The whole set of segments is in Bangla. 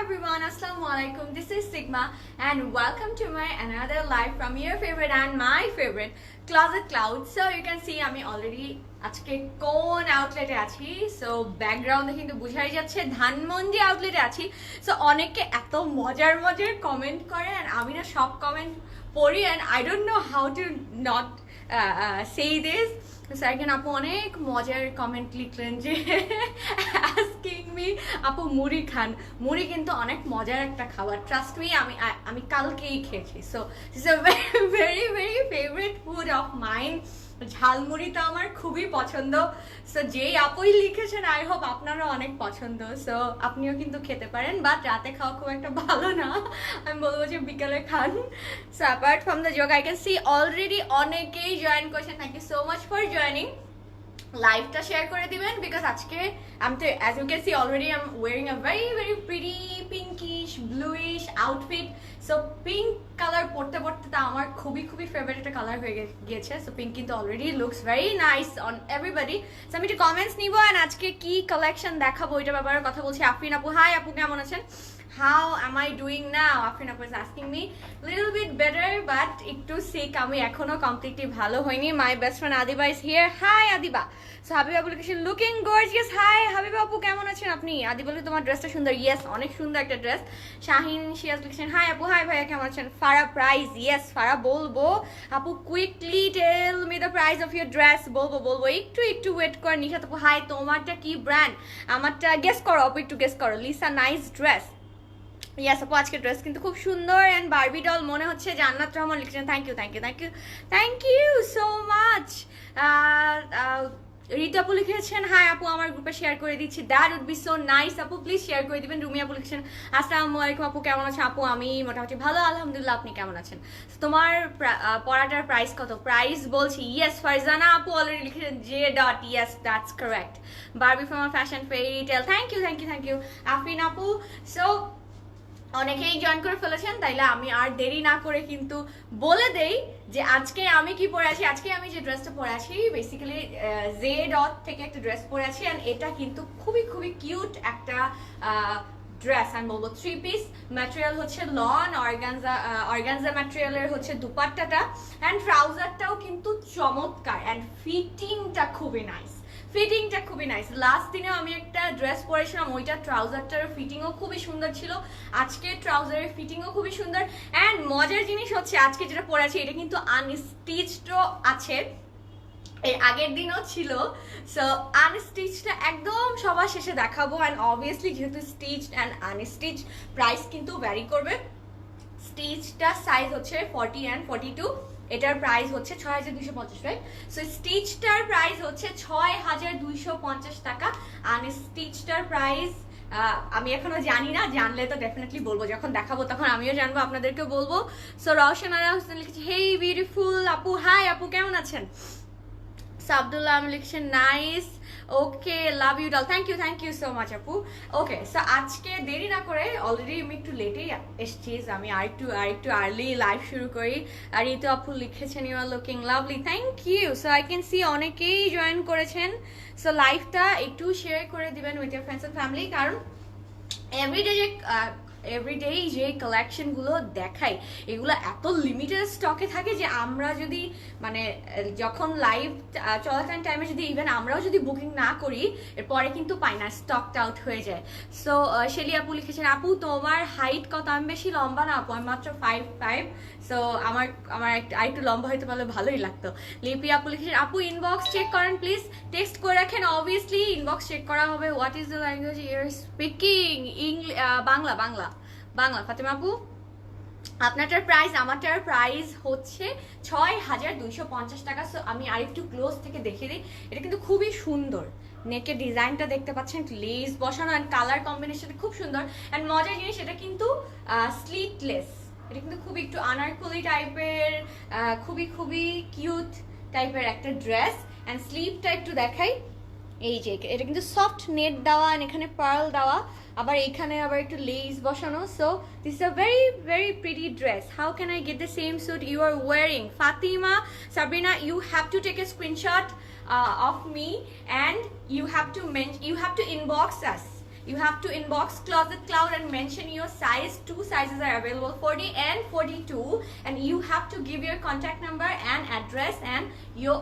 everyone, Assalamualaikum. This is Sigma and welcome to my another live from your favorite and my favorite Closet Cloud. So you can see আমি already আজকে কোন আউটলেটে আছি। সো ব্যাকগ্রাউন্ডে কিন্তু বোঝাই যাচ্ছে ধানমন্ডি আউটলেটে আছি। সো অনেকে এত মজার মজার কমেন্ট করে and আমি না সব কমেন্ট পড়ি and I don't know how to not say this. So একজন আপু অনেক মজার কমেন্ট লিখলেন যে asking me আপু মুড়ি খান। মুড়ি কিন্তু অনেক মজার একটা খাবার, ট্রাস্ট মি। আমি কালকেই খেয়েছি। So this is a very very favourite food of mine. Jhalmuri তো আমার খুবই পছন্দ। সো যেই আপুই লিখেছেন আই হোপ আপনারও অনেক পছন্দ। সো আপনিও কিন্তু খেতে পারেন, বাট রাতে খাওয়া খুব একটা ভালো না। আমি বলবো যে বিকালে খান। সো অ্যাপার্ট ফ্রম দ্য যোগ আই ক্যান সি অলরেডি অনেকেই জয়েন করেছেন। Thank you so much for joining. লাইভটা শেয়ার করে দিবেন বিকজ আজকে আমি তো as you can see already I am wearing a very very pretty pinkish bluish outfit. So pink colour পরতে পরতে তা আমার খুবই খুবই ফেভারিট একটা কালার হয়ে গিয়েছে। সো পিঙ্ক কিন্তু already looks very nice on everybody. So আমি একটু কমেন্টস নিবো অ্যান্ড আজকে কি কালেকশন দেখাবো ওইটার ব্যাপারে কথা বলছি। আফরিন আপু, হাই আপু, কেমন আছেন? How am I doing now? Afrin Apu is asking me. Little bit better, but একটু sick. আমি এখনো completely ভালো হইনি। My best friend Adiba is here. Hi Adiba. So Habiba application looking gorgeous. Hi Habiba আপু, কেমন আছেন আপনি? আদি বলে তোমার ড্রেসটা সুন্দর। Yes, অনেক সুন্দর একটা ড্রেস। শাহিন শিয়াজ লিখছেন হাই আপু, হাই ভাইয়া, কেমন আছেন? ফারা প্রাইস, ইয়েস ফারা বলবো। আপু quickly tell me the price of your dress. বলবো একটু ওয়েট কর। নিশাত আপু, হাই, তোমারটা কি ব্র্যান্ড? আমারটা গেস করো আপু, একটু গেস করো। Lisa, nice dress. ইয়াস আপু, আজকে ড্রেস কিন্তু খুব সুন্দর অ্যান্ড বারবি ডল মনে হচ্ছে। জান্নাত রহমান লিখছেন thank you so much. Rita আপু লিখেছেন হাই আপু, আমার গ্রুপে শেয়ার করে দিচ্ছি। That would be so nice আপু, প্লিজ শেয়ার করে দিবেন। রুমি আপু লিখছেন আসসালামু আলাইকুম আপু, কেমন আছেন? আপু আমি মোটামুটি ভালো আলহামদুলিল্লাহ, আপনি কেমন আছেন? তোমার পড়াটার প্রাইস কত? প্রাইস বলছি। ইয়েস ফারজানা আপু অলরেডি লিখেছেন J dot, yes that's correct. Barbie from fashion fairy tale, thank you Afrin আপু। সো অনেকেই জয়েন করে ফেলেছেন, তাইলে আমি আর দেরি না করে কিন্তু বলে দেই যে আজকে আমি কি পরে আছি। আজকে আমি যে ড্রেসটা পরে আছি বেসিক্যালি জে ডট থেকে একটা ড্রেস পরে আছি অ্যান্ড এটা কিন্তু খুবই খুবই কিউট একটা ড্রেস। আমি বলবো 3 পিস। ম্যাটেরিয়াল হচ্ছে লন অর্গানজা ম্যাটেরিয়ালের হচ্ছে দুপাট্টাটা অ্যান্ড ট্রাউজারটাও কিন্তু চমৎকার অ্যান্ড ফিটিংটা খুবই নাইস। লাস্ট দিনেও আমি একটা ড্রেস পরেছিলাম, ওইটা ট্রাউজারটার ফিটিংও খুবই সুন্দর ছিল। আজকে ট্রাউজারের ফিটিংও খুবই সুন্দর অ্যান্ড মজার জিনিস হচ্ছে আজকে যেটা পরে আছি এটা কিন্তু আনস্টিচডও আছে, এর আগের দিনও ছিল। সো আনস্টিচটা একদম সবার শেষে দেখাবো অ্যান্ড অবভিয়াসলি যেহেতু স্টিচড অ্যান্ড আনস্টিচ প্রাইস কিন্তু ভ্যারি করবে। স্টিচটা সাইজ হচ্ছে 40 অ্যান্ড 42, এটার প্রাইস হচ্ছে 6250, রাইট? সো স্টিচটার প্রাইস হচ্ছে 6250 টাকা। আনস্টিচটার প্রাইস আমি এখনো জানি না, জানলে তো ডেফিনেটলি বলবো, যখন দেখাবো তখন আমিও জানবো, আপনাদেরকেও বলবো। সো রওশন আরা হোসেন লিখেছে হেই বিউটিফুল আপু, হাই আপু, কেমন আছেন? সাবদুল্লাহ আমি লিখছেন nice, okay, love you doll, thank you so much আপু। ওকে, সো আজকে দেরি না করে অলরেডি আমি একটু লেটেই এসছি, আমি আরেকটু আর্লি লাইভ শুরু করি। আর এই তো আপু লিখেছেন you are looking lovely, thank you. So I can see অনেকেই জয়েন করেছেন। সো লাইভটা একটু শেয়ার করে দিবেন with your friends and family, কারণ এভরিডেই যে কালেকশনগুলো দেখাই এগুলো এত লিমিটেড স্টকে থাকে যে আমরা যদি মানে যখন লাইভ চলাকালীন টাইমে যদি ইভেন আমরাও যদি বুকিং না করি এরপরে কিন্তু পাই না, স্টকড আউট হয়ে যায়। সো শেলি আপু লিখেছেন আপু তোমার হাইট কত? আমি বেশি লম্বা না আপু, আমি মাত্র 5'5". সো আমার আরেকটু লম্বা হইতে পারলে ভালোই লাগতো। লিপি আপু লিখেছেন আপু ইনবক্স চেক করেন প্লিজ, টেক্সট করে রাখেন, অবভিয়াসলি ইনবক্স চেক করা হবে। What is the language you are speaking? Bangla. Fatema আপু আপনারটার প্রাইস, আমারটার প্রাইস হচ্ছে 6250 টাকা। সো আমি আরেকটু ক্লোজ থেকে দেখিয়ে দিই, এটা কিন্তু খুবই সুন্দর। নেকের ডিজাইনটা দেখতে পাচ্ছেন, লেস বসানো অ্যান্ড কালার কম্বিনেশনটা খুব সুন্দর অ্যান্ড মজার জিনিস, এটা কিন্তু স্লিটলেস, এটা কিন্তু খুবই একটু আনারকলি টাইপের, খুবই খুবই কিউট টাইপের একটা ড্রেস। অ্যান্ড স্লিভটা একটু দেখাই, এই যে এটা কিন্তু সফট নেট দেওয়া, এখানে পার্ল দেওয়া, আবার এখানে আবার একটু লেস বসানো। So this is a very very pretty dress. How can I get the same suit you are wearing? Fatima, Sabrina, you have to take a screenshot of me and you have to inbox us. You have to inbox Closet Cloud and mention your size. 2 sizes are available, 40 and 42, and you have to give your contact number and address and your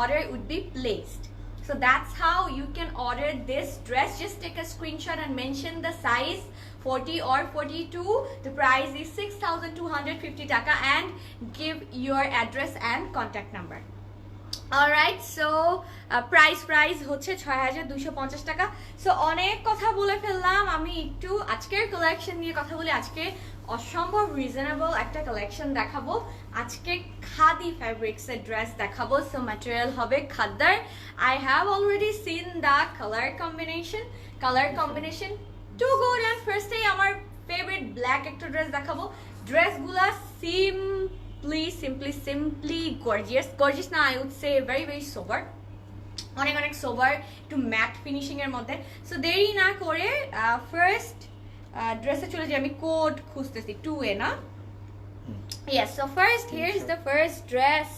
order would be placed. So that's how you can order this dress. Just take a screenshot and mention the size 40 or 42. The price is 6,250 taka and give your address and contact number. Alright, so price হচ্ছে 6,250 টাকা। সো অনেক কথা বলে ফেললাম, আমি একটু আজকের কালেকশন নিয়ে কথা বলি। আজকে অসম্ভব রিজনেবল একটা কালেকশন দেখাবো। আজকে খাদি ফ্যাব্রিক্সের ড্রেস দেখাবো। সো ম্যাটেরিয়াল হবে khaddar. I have already seen the colour combination too good. And ফার্স্টেই আমার ফেভারিট ব্ল্যাক একটা ড্রেস দেখাবো। ড্রেসগুলা simply gorgeous না, I would say very very sober, অনেক সোবার, একটু ম্যাট ফিনিশিং এর মধ্যে। সো দেরি না করে ফার্স্ট ড্রেসে চলে যাই। আমি কোড খুঁজতেছি 2A না? Yes, so first here is the first dress.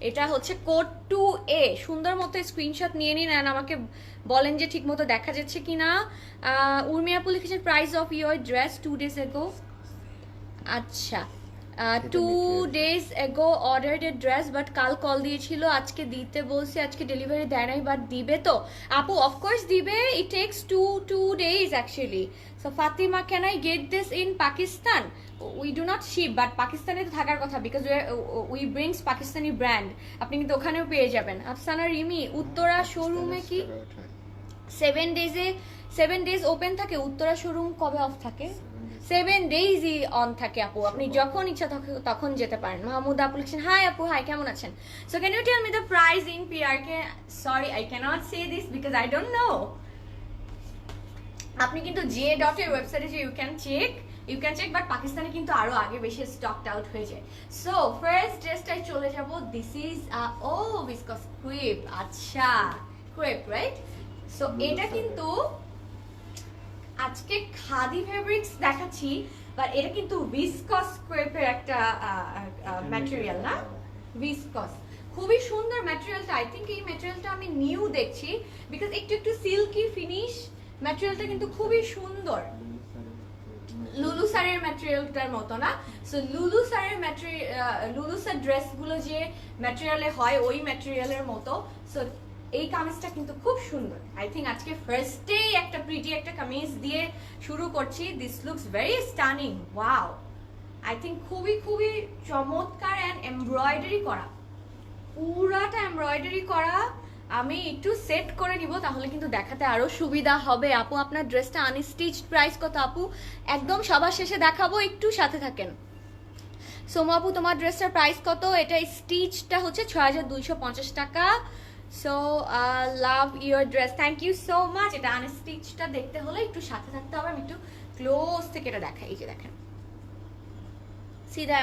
এটা হচ্ছে কোড 2A। সুন্দর মতো স্ক্রিনশট নিয়ে নিন and আমাকে বলেন যে ঠিক মতো দেখা যাচ্ছে কিনা। উর্মি আপু লিখেছেন price of your dress 2 days ago। আচ্ছা, 2 days ago ordered a dress but কাল কল দিয়েছিল, আজকে দিতে বলছি, আজকে ডেলিভারি দেয় নাই, বাট দিবে তো আপু? অফকোর্স দিবে, it takes two days actually. So Fatima, can I get this in Pakistan? We do not ship, but পাকিস্তানে তো থাকার কথা because we brings Pakistani brand. আপনি কিন্তু ওখানেও পেয়ে যাবেন। আফসানা রিমি, উত্তরা শোরুমে কি 7 days ওপেন থাকে? উত্তরা শোরুম কবে অফ থাকে? 7 days-ই অন থাকে আপু, আপনি যখন ইচ্ছা তখন যেতে পারেন। মাহমুদ আপু লিখছেন হাই আপু, হাই, কেমন আছেন? So can you tell me the price in PRK? Sorry, I can't say this because I don't know. আপনি কিন্তু J.dot এর ওয়েবসাইটে যে ইউ ক্যান চেক, বাট পাকিস্তানে কিন্তু আরো আগে বেশি স্টকড আউট হয়ে যায়। সো ফার্স্ট ড্রেসটাই চলে যাব। This is viscose crepe. আচ্ছা, ক্রেপ রাইট? সো এটা কিন্তু আজকে খাদি ফেব্রিক্স দেখাচ্ছি, বাট এটা কিন্তু ভিসকস ক্রেপের একটা ম্যাটেরিয়াল না? ভিসকস খুবই সুন্দর ম্যাটেরিয়ালটা। আই থিঙ্ক এই ম্যাটেরিয়ালটা আমি নিউ দেখছি বিকজ একটু সিল্কি ফিনিশ। ম্যাটেরিয়ালটা কিন্তু খুবই সুন্দর, লুলু সারের ম্যাটেরিয়ালটার মতো না। সো লুলু সার ড্রেসগুলো যে ম্যাটেরিয়ালে হয় ওই ম্যাটেরিয়ালের মতো। সো এই কামিজটা কিন্তু খুব সুন্দর। আই থিঙ্ক আজকে ফার্স্টেই একটা প্রিটি একটা কামিজ দিয়ে শুরু করছি। This looks very stunning, wow. I think খুবই খুবই চমৎকার অ্যান্ড এমব্রয়ডারি করা, পুরাটা এমব্রয়ডারি করা। আমি একটু সেট করে নিব, তাহলে কিন্তু দেখাতে আরো সুবিধা হবে। আপু আপনার ড্রেসটা আনস্টিচড প্রাইস কত আপু? একদম সবার শেষে দেখাবো, একটু সাথে থাকেন। সোমু আপু তোমার ড্রেসটার প্রাইস কত? এটা স্টিচটা হচ্ছে 6,250 টাকা। So love your dress, thank you so much. এটা আনস্টিচটা দেখতে হলে একটু সাথে থাকতে হবে। আমি একটু ক্লোজ থেকে এটা দেখাই। এই যে দেখেন, সি দ্য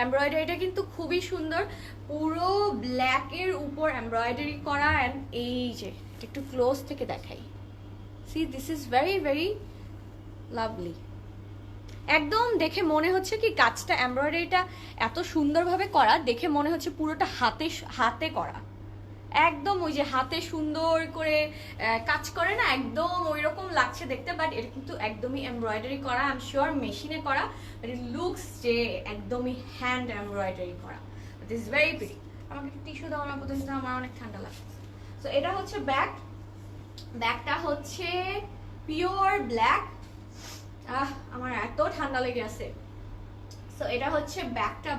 এমব্রয়ডারিটা কিন্তু খুবই সুন্দর, পুরো ব্ল্যাকের উপর এমব্রয়ডারি করা। অ্যান্ড এই যে একটু ক্লোজ থেকে দেখাই, C this is very very lovely. একদম দেখে মনে হচ্ছে কি কাজটা, এমব্রয়ডারিটা এত সুন্দরভাবে করা, দেখে মনে হচ্ছে পুরোটা হাতে করা। একদম ওই যে হাতে সুন্দর করে কাজ করে না, একদম ওই রকম লাগছে দেখতে। বাট এটা কিন্তু একদমই এমব্রয়ডারি করা, আই এম শিওর মেশিনে করা, বাট ইট লুকস যে একদমই হ্যান্ড এমব্রয়ডারি করা। This is very pretty. আমাকে একটু টিস্যু দাও না প্রতিদিন, আমার অনেক ঠান্ডা লাগছে। সো এটা হচ্ছে ব্যাগটা হচ্ছে পিওর ব্ল্যাক। আমার এত ঠান্ডা লেগে আছে। সো এটা হচ্ছে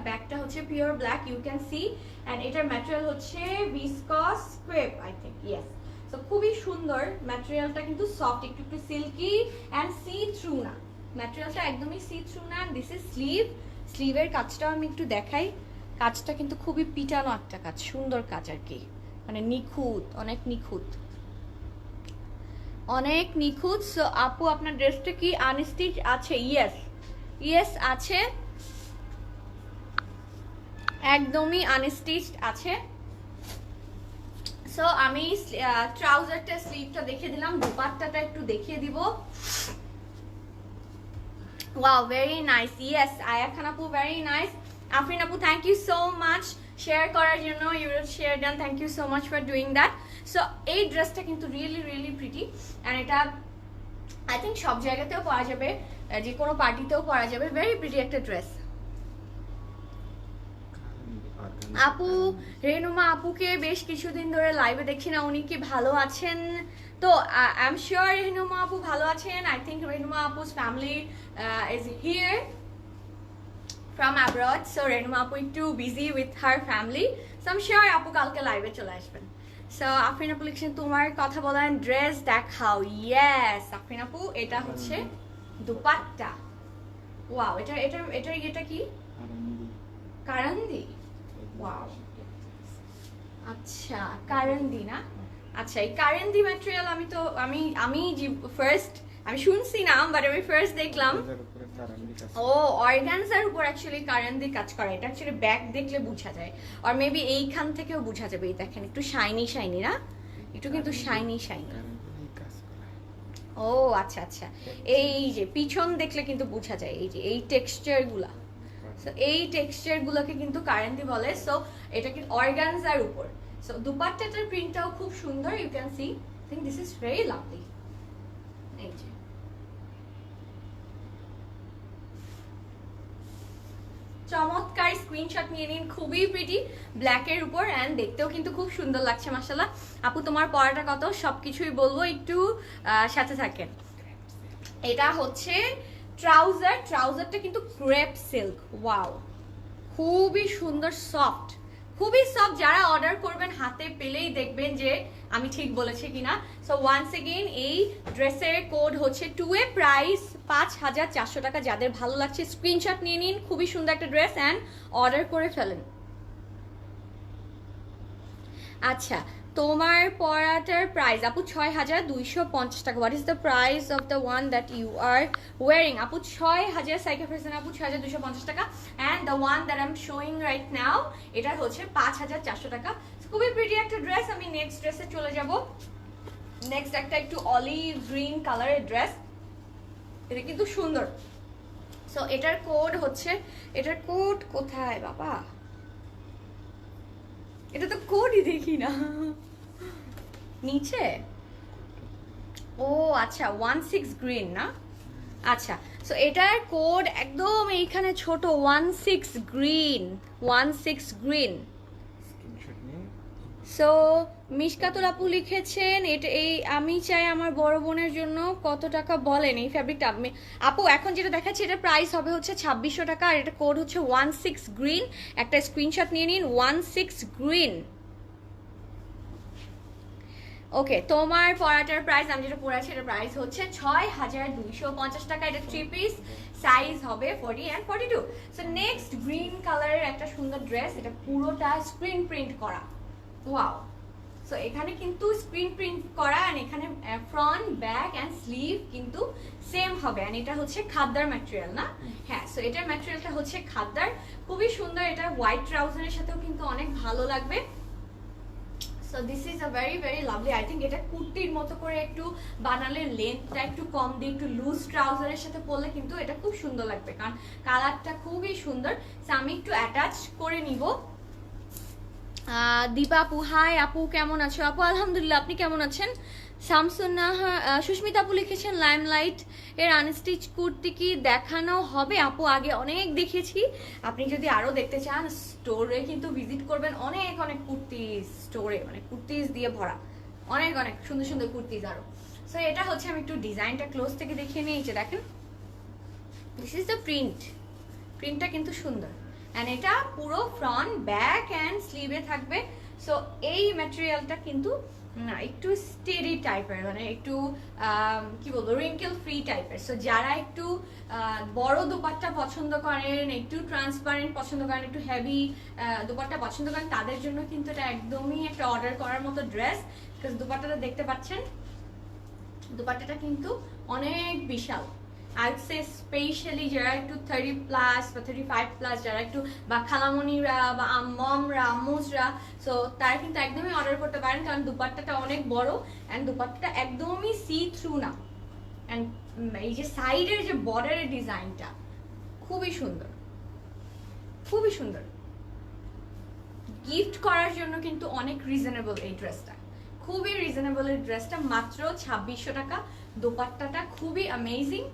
ব্যাগটা হচ্ছে pure black, you can see. And এটার ম্যাটেরিয়াল হচ্ছে viscose crepe, I think, yes. So খুবই সুন্দর ম্যাটেরিয়ালটা, কিন্তু সফট, একটু সিল্কি অ্যান্ড সি থ্রু না, ম্যাটেরিয়ালটা একদমই সি থ্রু না। অ্যান্ড দিস ইজ স্লিভের কাজটাও আমি একটু দেখাই। কাজটা কিন্তু খুবই পিটানো একটা কাজ, সুন্দর কাজ আর কি, মানে নিখুঁত, অনেক নিখুঁত। সো আপু আপনার ড্রেসটা কি আনস্টিচ আছে? ইয়েস আছে। একদমই আনস্টিচড আছে। সো আমি ট্রাউজারটা স্লিভটা দেখিয়ে দিলাম, দুপাট্টাটা একটু দেখিয়ে দিব। Wow, very nice. ইয়েস, আয়া খান আপু, ভেরি নাইস। আফরিন আপু, thank you so much share করার জন্য। You will share done, thank you so much for doing that. So এই ড্রেসটা কিন্তু রিয়েলি রিয়েলি প্রিটি, অ্যান্ড এটা আই থিঙ্ক সব জায়গাতেও পরা যাবে, যে কোনো পার্টিতেও পরা যাবে। ভেরি প্রিটি একটা ড্রেস। আপু, রেনুমা আপুকে বেশ কিছুদিন ধরে লাইভে দেখি না, উনি কি ভালো আছেন? তো আই এম শিওর রেনুমা আপু ভালো আছেন। আই থিঙ্ক রেনুমা আপুস family is here from abroad, so Renuma apu একটু busy with her family, so I'm sure আপু কালকে লাইভে চলে আসবেন। সো আফরিন আপু লিখছেন তোমার কথা বলেন, ড্রেস দেখাও। ইয়েস আফরিন আপু, এটা হচ্ছে দুপাট্টা। ওয়াও, এটা কি? কারান্দি। ওয়াও, আচ্ছা কারান্দি না? আচ্ছা, এই কারান্দি ম্যাটেরিয়াল আমি ফার্স্ট আমি শুনছি না, বাট আমি ফার্স্ট দেখলাম। ও, অর্গানজার উপর অ্যাকচুয়ালি কারান্দি কাজ করা। এটা অ্যাকচুয়ালি ব্যাক দেখলে বোঝা যায়, আর মেবি এইখান থেকেও বোঝা যাবে। এই দেখেন একটু শাইনি শাইনি না, একটু কিন্তু শাইনি শাইনি। ও আচ্ছা আচ্ছা, এই যে পিছন দেখলে কিন্তু বোঝা যায়, এই যে এই টেক্সচার গুলা। সো এই টেক্সচার গুলোকে কিন্তু কারান্দি বলে। সো এটা কিন্তু অর্গানজার উপর। সো দুপাট্টাটার প্রিন্টটাও খুব সুন্দর, you can see. I think this is very lovely. এই যে চমৎকার স্ক্রিনশট নিয়ে নিন, খুবই প্রিটি ব্ল্যাকের উপর, এন্ড দেখতেও কিন্তু খুব সুন্দর লাগছে মাশাআল্লাহ। আপু তোমার পরাটা কত, সবকিছুই বলবো, একটু সাথে থাকেন। এটা হচ্ছে ট্রাউজারটা কিন্তু ক্রেপ সিল্ক। ওয়াও, খুবই সুন্দর, সফট, খুবই সফট। যারা অর্ডার করবেন হাতে পেলেই দেখবেন যে আমি ঠিক বলেছি কিনা। সো ওয়ান্স এগেইন, এই ড্রেসের কোড হচ্ছে 2A, প্রাইস 5400 টাকা। যাদের ভালো লাগছে স্ক্রিনশট নিয়ে নিন, খুবই সুন্দর একটা ড্রেস, অ্যান্ড অর্ডার করে ফেলেন। আচ্ছা, তোমার পরাটার প্রাইস আপু 6250 টাকা। What is the price of the one that you are wearing? আপু 6000, সাইকা ফেরছেন আপু 6250 টাকা, and the one that I am showing right now, এটা হচ্ছে 5400 টাকা। খুবই প্রিটি একটা ড্রেস। আমি নেক্সট ড্রেসে চলে যাব। নেক্সট একটা একটু অলিভ গ্রিন কালারের ড্রেস, এটা কিন্তু সুন্দর। সো এটার কোড হচ্ছে, এটার কোড কোথায় বাবা? এটা তো কোডই দেখি না নিচে। ও আচ্ছা, 16 গ্রিন না? আচ্ছা, সো এটার কোড একদম এইখানে ছোট, 16 গ্রিন, 16 গ্রিন। সো মিশকাতুল আপু লিখেছেন এটা, এই আমি চাই আমার বড় বোনের জন্য, কত টাকা বলেন এই ফ্যাব্রিকটা? আপু এখন যেটা দেখাচ্ছি এটা প্রাইস হবে হচ্ছে 2600 টাকা, আর এটা কোড হচ্ছে 16 গ্রিন। একটা স্ক্রিনশট নিয়ে নিন, 16 গ্রিন। ওকে, তোমার পরাটার প্রাইস, আমি যেটা পরে আছি এটা প্রাইস হচ্ছে 6250 টাকা। এটা 3 পিস, সাইজ হবে 40 and 42। সো নেক্সট গ্রিন কালারের একটা সুন্দর ড্রেস, এটা পুরোটা স্ক্রিন প্রিন্ট করা। ওয়াও, সো এখানে কিন্তু স্ক্রিন প্রিন্ট করা, আর এখানে ফ্রন্ট, ব্যাক এন্ড স্লিভ কিন্তু সেম হবে, আর এটা হচ্ছে খাদ্দার ম্যাটেরিয়াল না? হ্যাঁ, সো এটার ম্যাটেরিয়ালটা হচ্ছে খাদ্দার, খুবই সুন্দর। এটা হোয়াইট ট্রাউজারের সাথেও কিন্তু অনেক ভালো লাগবে। So this is a very very lovely. I think এটা কুর্তির মতো করে একটু বানালে, লেন্থটা একটু কম দিয়ে একটু লুজ ট্রাউজারের সাথে পরলে কিন্তু এটা খুব সুন্দর লাগবে, কারণ কালারটা খুবই সুন্দর। সো আমি একটু অ্যাটাচ করে নিব। দীপা আপু, হাই আপু, কেমন আছো? আপু আলহামদুলিল্লাহ, আপনি কেমন আছেন? শামসুন্নাহা, সুস্মিতা আপু লিখেছেন লাইমলাইট এর আনস্টিচ কুর্তি কি দেখানো হবে? আপু আগে অনেক দেখিয়েছি, আপনি যদি আরো দেখতে চান স্টোরে কিন্তু ভিজিট করবেন। অনেক অনেক কুর্তিজ স্টোরে, মানে কুর্তিজ দিয়ে ভরা, অনেক অনেক সুন্দর সুন্দর কুর্তিজ আরো। সো এটা হচ্ছে, আমি একটু ডিজাইনটা ক্লোজ থেকে দেখিয়ে নিই। যে দেখেন, দিস ইজ দ্য প্রিন্টটা কিন্তু সুন্দর, অ্যান্ড এটা পুরো ফ্রন্ট, ব্যাক অ্যান্ড স্লিভে থাকবে। সো এই ম্যাটেরিয়ালটা কিন্তু একটু স্টেডি টাইপের, মানে একটু কি বলবো, রিঙ্কেল ফ্রি টাইপের। সো যারা একটু বড় দুপাট্টা পছন্দ করেন, একটু ট্রান্সপারেন্ট পছন্দ করেন, একটু হেভি দুপাট্টা পছন্দ করেন, তাদের জন্য কিন্তু এটা একদমই একটা অর্ডার করার মতো ড্রেস। বিকজ দুপাট্টাটা দেখতে পাচ্ছেন, দুপাট্টাটা কিন্তু অনেক বিশাল, আই উড সে স্পেশালি যারা একটু 30+ বা 35+ যারা একটু বা খালামণিরা বা মমরা আম্মুজরা, সো তারা কিন্তু একদমই অর্ডার করতে পারেন, কারণ দুপাট্টাটা অনেক বড় অ্যান্ড দুপাট্টাটা একদমই সি থ্রু না, অ্যান্ড এই যে সাইডের যে বর্ডারের ডিজাইনটা খুবই সুন্দর, খুবই সুন্দর। গিফট করার জন্য কিন্তু অনেক রিজনেবল এই ড্রেসটা, খুবই রিজনেবল এই ড্রেসটা, মাত্র 2600 টাকা। দোপাট্টাটা খুবই অ্যামেজিং,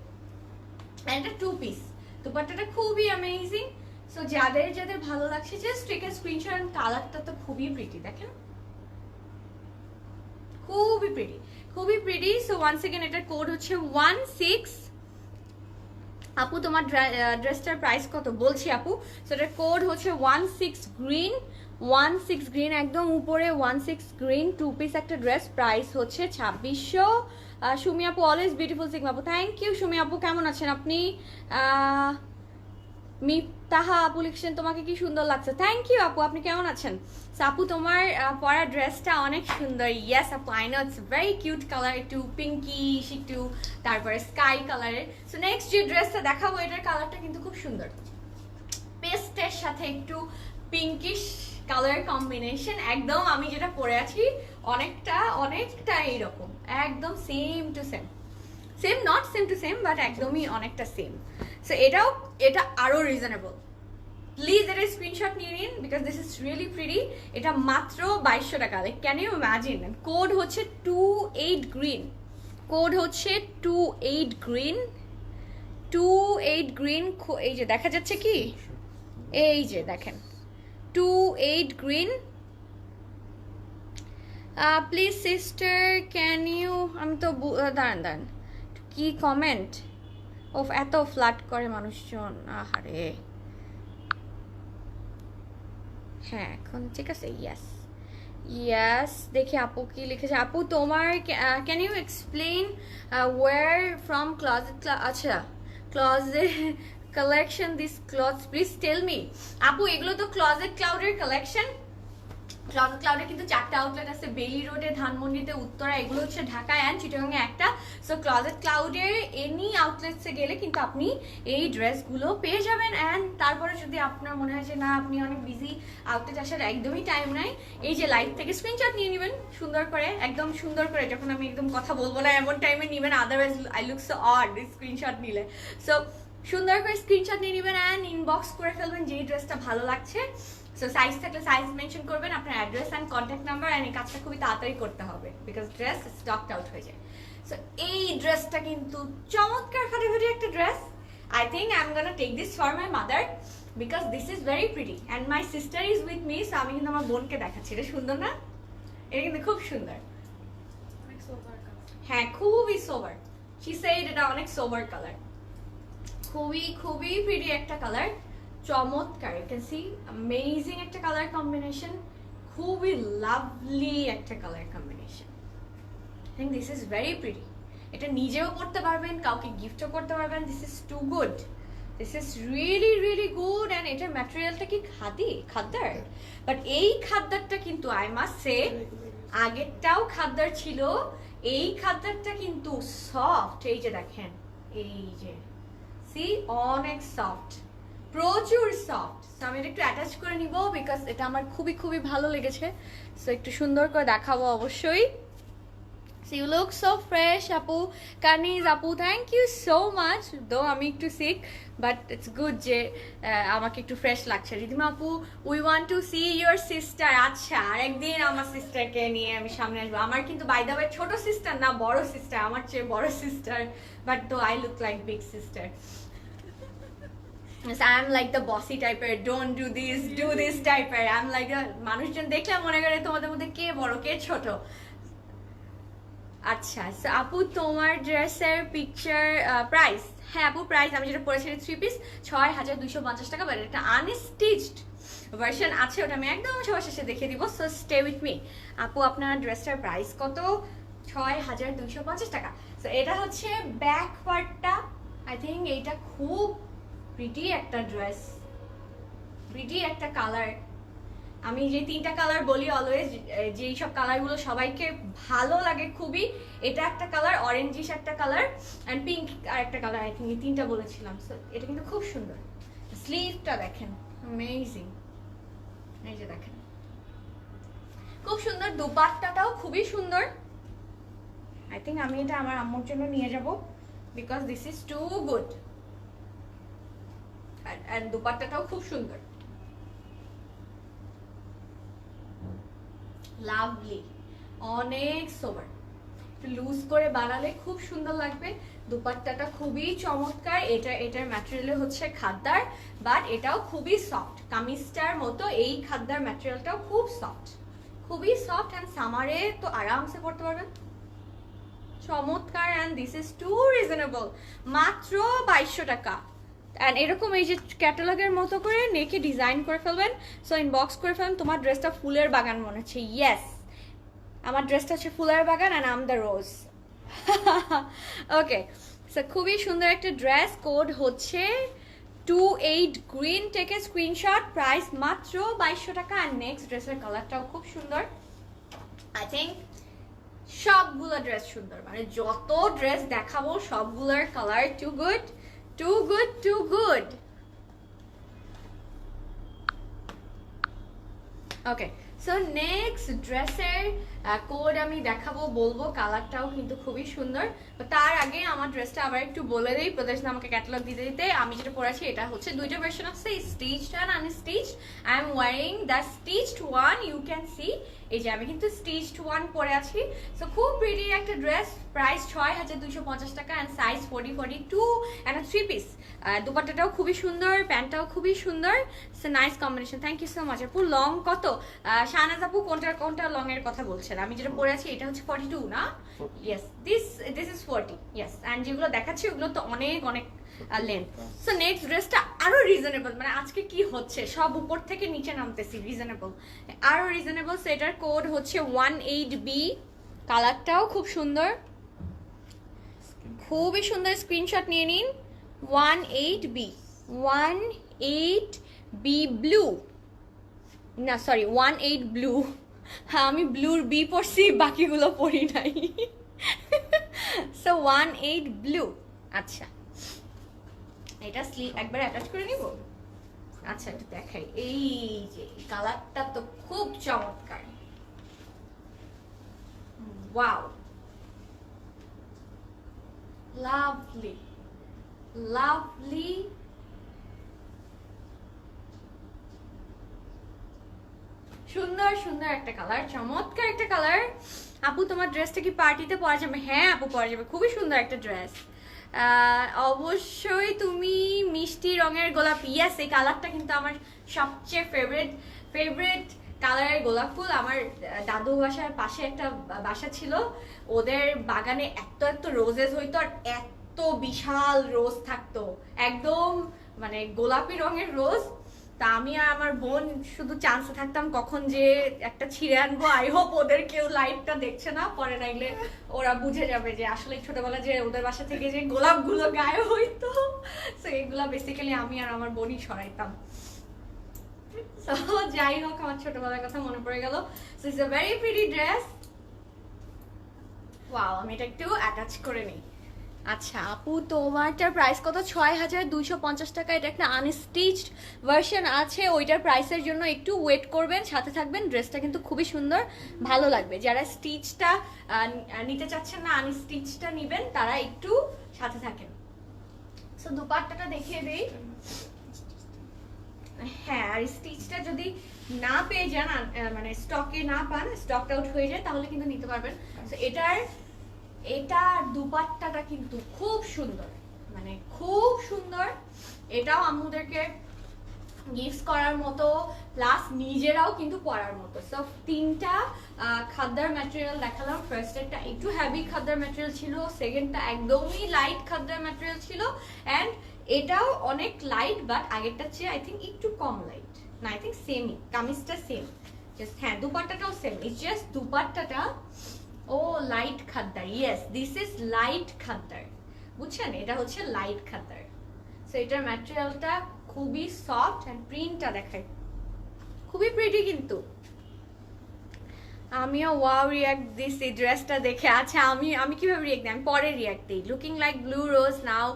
এটা 2 পিস, দোপাট্টাটা খুবই অ্যামেজিং। সো যাদের যাদের ভালো লাগছে জাস্ট টেক আ স্ক্রিনশট। কালারটা তো খুবই প্রিটি, দেখেন খুবই প্রিটি, খুবই প্রিটি। সো ওয়ান্স এগেন এটার কোড হচ্ছে 16। আপু তোমার ড্রেসটার প্রাইস কত বলছি আপু? সো এটার কোড হচ্ছে 16 গ্রিন, 16 গ্রিন, একদম উপরে 16 গ্রিন, 2 পিস একটা ড্রেস, প্রাইস হচ্ছে 2600। সুমি আপু অলওয়েজ বিউটিফুল সিগমা আপু, থ্যাংক ইউ সুমি আপু। কেমন আছেন আপনি? মিফতাহা আপু লিখছেন তোমাকে কি সুন্দর লাগছে, থ্যাংক ইউ আপু। আপনি কেমন আছেন? আপু তোমার পরা ড্রেসটা অনেক সুন্দর। ইয়েস আপু, I know it's very cute colour, একটু পিঙ্কিশ, একটু তারপরে স্কাই কালারের। সো নেক্সট যে ড্রেসটা দেখাবো এটার কালারটা কিন্তু খুব সুন্দর, পেস্টের সাথে একটু পিঙ্কিশ কালার কম্বিনেশন, একদম আমি যেটা পরে আছি অনেকটা এইরকম, একদম same to same, same not same to same but একদমই অনেকটা সেম। সো এটা আরো রিজনেবল, প্লিজ এটা স্ক্রিনশট নিয়ে নিন because this is really pretty. এটা মাত্র 2200 টাকা, like can you imagine. Code হচ্ছে 28 গ্রিন, কোড হচ্ছে 28 গ্রিন, 28 গ্রিন। এই যে দেখা যাচ্ছে কি, এই যে দেখেন 28 green. Please sister can you, আমি তো দাঁড়ান কি কমেন্ট, ও এত ফ্ল্যাট করে মানুষজন, আহারে। হ্যাঁ এখন ঠিক আছে, ইয়াস ইয়াস। দেখি আপু কি লিখেছে। আপু তোমার can you explain wear from closet, আচ্ছা closet collection this clothes please tell me. আপু এগুলো তো ক্লজেট ক্লাউডের কালেকশন। ক্লজেট ক্লাউডে কিন্তু 4টা আউটলেট আছে, বেলি রোডে, ধানমন্ডিতে, উত্তরা, এগুলো হচ্ছে ঢাকায় অ্যান্ড চিটাগাংয়ে একটা। সো ক্লজেট ক্লাউডের এনি আউটলেটসে গেলে কিন্তু আপনি এই ড্রেসগুলো পেয়ে যাবেন। অ্যান্ড তারপরে যদি আপনার মনে হয় যে না আপনি অনেক বিজি, আউটলেট আসার একদমই টাইম নাই, এই যে লাইভ থেকে স্ক্রিনশট নিয়ে নেবেন সুন্দর করে, একদম সুন্দর করে, যখন আমি একদম কথা বলবো না এমন টাইমে নেবেন, otherwise I look so odd screenshot নিলে। সো সুন্দর করে স্ক্রিনশট নিয়ে নেবেন অ্যান্ড ইনবক্স করে ফেলবেন যেই ড্রেসটা ভালো লাগছে। সো সাইজ থাকলে সাইজ মেনশন করবেন, আপনার address and contact number, and এই কাজটা খুবই তাড়াতাড়ি করতে হবে বিকজ ড্রেস স্টকড আউট হয়ে যায়। সো এই ড্রেসটা কিন্তু চমৎকার ফাটাফাটি একটা dress. I think I am gonna take this for my mother because this is very pretty and my sister is with me. So আমি কিন্তু আমার বোনকে দেখাচ্ছি, এটা সুন্দর না? এটা কিন্তু খুব সুন্দর, হ্যাঁ খুবই সোবার। শি সেড এটা অনেক সোবার কালার, খুবই খুবই প্রিটি একটা কালার, চমৎকার। ইউ ক্যান সি অ্যামেজিং একটা কালার কম্বিনেশন, খুবই লাভলি একটা colour combination. I think this is very pretty. এটা নিজেও পড়তে পারবেন, কাউকে গিফটও করতে পারবেন। This is too good, this is really really good. And এটার ম্যাটেরিয়ালটা কি খাদ্দার, বাট এই খাদ্দারটা কিন্তু আই মাস্ট সে, আগেরটাও খাদ্দার ছিল, এই খাদ্দারটা কিন্তু সফট। এই যে দেখেন, এই যে সি অনেক সফট, প্রচুর সফট। সো আমি এটা একটু অ্যাটাচ করে নিব বিকজ এটা আমার খুবই খুবই ভালো লেগেছে। সো একটু সুন্দর করে দেখাবো অবশ্যই। So you look so fresh আপু। কানিজ আপু থ্যাংক ইউ সো মাচ। দো আমি একটু সিক বাট ইটস গুড যে আমাকে একটু ফ্রেশ লাগছে। রিদিমা আপু we want to see your sister. আচ্ছা আরেকদিন আমার সিস্টারকে নিয়ে আমি সামনে আসবো। আমার কিন্তু বাই দ্য ওয়ে ছোট সিস্টার না, বড় সিস্টার, আমার চেয়ে বড় sister, but though I look like big sister. I'm like the bossy typer, don't do this typer. I'm like a মানুষজন দেখলে মনে করে তোমাদের মধ্যে কে বড় কে ছোট। আচ্ছা আপু তোমার ড্রেসের পিকচার প্রাইস, হ্যাঁ আপু প্রাইস আমি যেটা পরেছি 3 পিস 6250 টাকা, বাট এটা আনস্টিচড ভার্সন আছে, ওটা আমি একদম সবার শেষে দেখিয়ে দিব। So stay with me. আপু আপনার ড্রেসটার প্রাইস কত? 6250 টাকা। সো এটা হচ্ছে ব্যাক পার্টটা, আই থিঙ্ক এইটা খুব প্রিটি একটা ড্রেস, প্রিটি একটা কালার, আমি যে তিনটা কালার বলি অলওয়েজ, যেই সব কালারগুলো সবাইকে ভালো লাগে খুবই, এটা একটা কালার, অরেঞ্জিশ একটা কালার অ্যান্ড পিঙ্ক আর একটা কালার, আই থিঙ্ক এই তিনটা বলেছিলাম। সো এটা কিন্তু খুব সুন্দর। স্লিভটা দেখেন, অ্যামেজিং। এই যে দেখেন খুব সুন্দর, দুপাট্টাটাও খুবই সুন্দর। আই থিঙ্ক আমি এটা আমার আম্মুর জন্য নিয়ে যাব, because this is too good. And দুপাট্টাটাও খুব সুন্দর, লাভলি, অনেক সোবার। একটু লুজ করে বানালে খুব সুন্দর লাগবে। দুপাট্টাটা খুবই চমৎকার। এটার ম্যাটেরিয়াল হচ্ছে খাদ্দার, বাট এটাও খুবই সফট। কামিজটার মতো এই খাদ্দার ম্যাটেরিয়ালটাও খুব সফট, খুবই সফট অ্যান্ড সামারে তো আরামসে পড়তে পারবেন। চমৎকার। And this is too reasonable, মাত্র 2200 টাকা। অ্যান্ড এরকম এই যে ক্যাটালগের মতো করে নেকে ডিজাইন করে ফেলবেন, সো ইনবক্স করে ফেলবেন তোমার ড্রেসটা ফুলের বাগান মনে হচ্ছে। ইয়েস, আমার ড্রেসটা হচ্ছে ফুলের বাগান and um the rose. Okay, so খুবই সুন্দর একটা ড্রেস। কোড হচ্ছে 28 গ্রিন, থেকে স্ক্রিনশট। প্রাইস মাত্র 2200 টাকা। অ্যান্ড নেক্সট ড্রেসের কালারটাও খুব সুন্দর। আই থিঙ্ক সবগুলো ড্রেস সুন্দর, মানে যত ড্রেস দেখাবো সবগুলোর colour too good, too good, too good. Okay, so next ড্রেসের কোড আমি দেখাবো, বলবো। কালারটাও কিন্তু খুবই সুন্দর। তার আগে আমার ড্রেসটা আবার একটু বলে দিই, প্রদেশ আমাকে ক্যাটালগ দিতে দিতে। আমি যেটা পরেছি এটা হচ্ছে দুইটা ভার্সন আছে, stitched and unstitched. I am wearing the stitched one, you can see. এই যে আমি কিন্তু স্টিচড ওয়ান পরে আছি। সো খুব প্রিটি একটা ড্রেস। প্রাইস 6250 টাকা অ্যান্ড সাইজ 40-42 অ্যান্ড 3 পিস। দুপাট্টাটাও খুবই সুন্দর, প্যান্টটাও খুবই সুন্দর। So nice combination. Thank you so much. আপু লং কত? শাহনাজ আপু কোনটা লং এর কথা বলছেন? আমি যেটা পরে আছি এটা হচ্ছে 42 না? Yes, this is 40। Yes, and যেগুলো দেখাচ্ছি ওগুলো তো অনেক অনেক লেন্থ। সো নেক্সট ড্রেসটা আরো রিজনেবল, মানে আজকে কি হচ্ছে সব উপর থেকে নিচে নামতেছি, রিজনেবল, আরো রিজনেবল। সো এটার কোড হচ্ছে 18B। কালারটাও খুব সুন্দর, খুবই সুন্দর। স্ক্রিনশট নিয়ে নিন। 18B, 18B ব্লু, না সরি 18 ব্লু। হ্যাঁ, আমি ব্লুর বি পড়ছি, বাকিগুলো পড়ি নাই। So 18 blue. আচ্ছা, এটা স্লিভ একবার অ্যাটাচ করে নিব। আচ্ছা, একটু দেখাই। এই যে কালারটা তো খুব চমৎকার, ওয়াও, লাভলি, লাভলি। সুন্দর সুন্দর একটা কালার, চমৎকার একটা কালার। আপু তোমার ড্রেসটা কি পার্টিতে পরা যাবে? হ্যাঁ আপু, পরা যাবে। খুবই সুন্দর একটা ড্রেস। অবশ্যই তুমি মিষ্টি রঙের গোলাপ। ইয়েস, এই কালারটা কিন্তু আমার সবচেয়ে ফেভারিট কালারের গোলাপ ফুল। আমার দাদু বাসার পাশে একটা বাসা ছিল, ওদের বাগানে এত এত রোজেস হইতো, আর এত বিশাল রোজ থাকতো, একদম মানে গোলাপি রঙের রোজ। তা আমি আর আমার বোন শুধু চান্সে থাকতাম কখন যে একটা ছিঁড়ে আনবো। আই হোপ ওদের কেউ লাইভটা দেখছে না, পরে নাইলে ওরা বুঝে যাবে যে আসলে ছোটবেলা যে ওদের বাসা থেকে যে গোলাপগুলো গায়ে হইতো, তো এগুলা বেসিক্যালি আমি আর আমার বোনই সরাইতাম। সো যাই হোক, আমার ছোটবেলার কথা মনে পড়ে গেল। So it's a very pretty dress. Wow, আমি এটা একটু অ্যাটাচ করে নিই। আচ্ছা আপু, তোমারটার প্রাইস কত? 6250 টাকা। এটা একটা আনস্টিচড ভার্সন আছে, ওইটার প্রাইসের জন্য একটু ওয়েট করবেন, সাথে থাকবেন। ড্রেসটা কিন্তু খুবই সুন্দর, ভালো লাগবে। যারা স্টিচটা নিতে চাচ্ছেন না, আনস্টিচটা নেবেন, তারা একটু সাথে থাকেন। সো দুপাট্টাটা দেখিয়ে দিই। হ্যাঁ, আর স্টিচটা যদি না পেয়ে যান, মানে স্টকে না পান, স্টক আউট হয়ে যায়, তাহলে কিন্তু নিতে পারবেন। তো এটার দুপাট্টাটা কিন্তু খুব সুন্দর, মানে খুব সুন্দর। এটাও আম্মুদেরকে গিফট করার মতো, প্লাস নিজেরাও কিন্তু পরার মতো। সো তিনটা খাদ্যার ম্যাটেরিয়াল দেখালাম। ফার্স্টেরটা একটু হেভি খাদ্যার ম্যাটেরিয়াল ছিল, সেকেন্ডটা একদমই লাইট খাদ্যার ম্যাটেরিয়াল ছিল, অ্যান্ড এটাও অনেক লাইট, বাট আগেরটার চেয়ে আই থিঙ্ক একটু কম লাইট। না, আই থিঙ্ক সেমই, কামিজটা সেম, জাস্ট হ্যাঁ দুপাট্টাটাও সেম। ইটস জাস্ট দুপাট্টাটা ও light khaddar. Yes, this is light khaddar, বুঝছেন? এটা হচ্ছে লাইট খাদ্দার। সো এটার ম্যাটেরিয়ালটা খুবই সফট, অ্যান্ড প্রিন্টটা দেখাই খুবই প্রিটি কিন্তু। আমিও ওয়াও রিয়াক্ট দিছি ড্রেসটা দেখে। আচ্ছা আমি কিভাবে রিয়াক্ট দিই, আমি পরে রিয়াক্ট দিই। Looking like blue rose now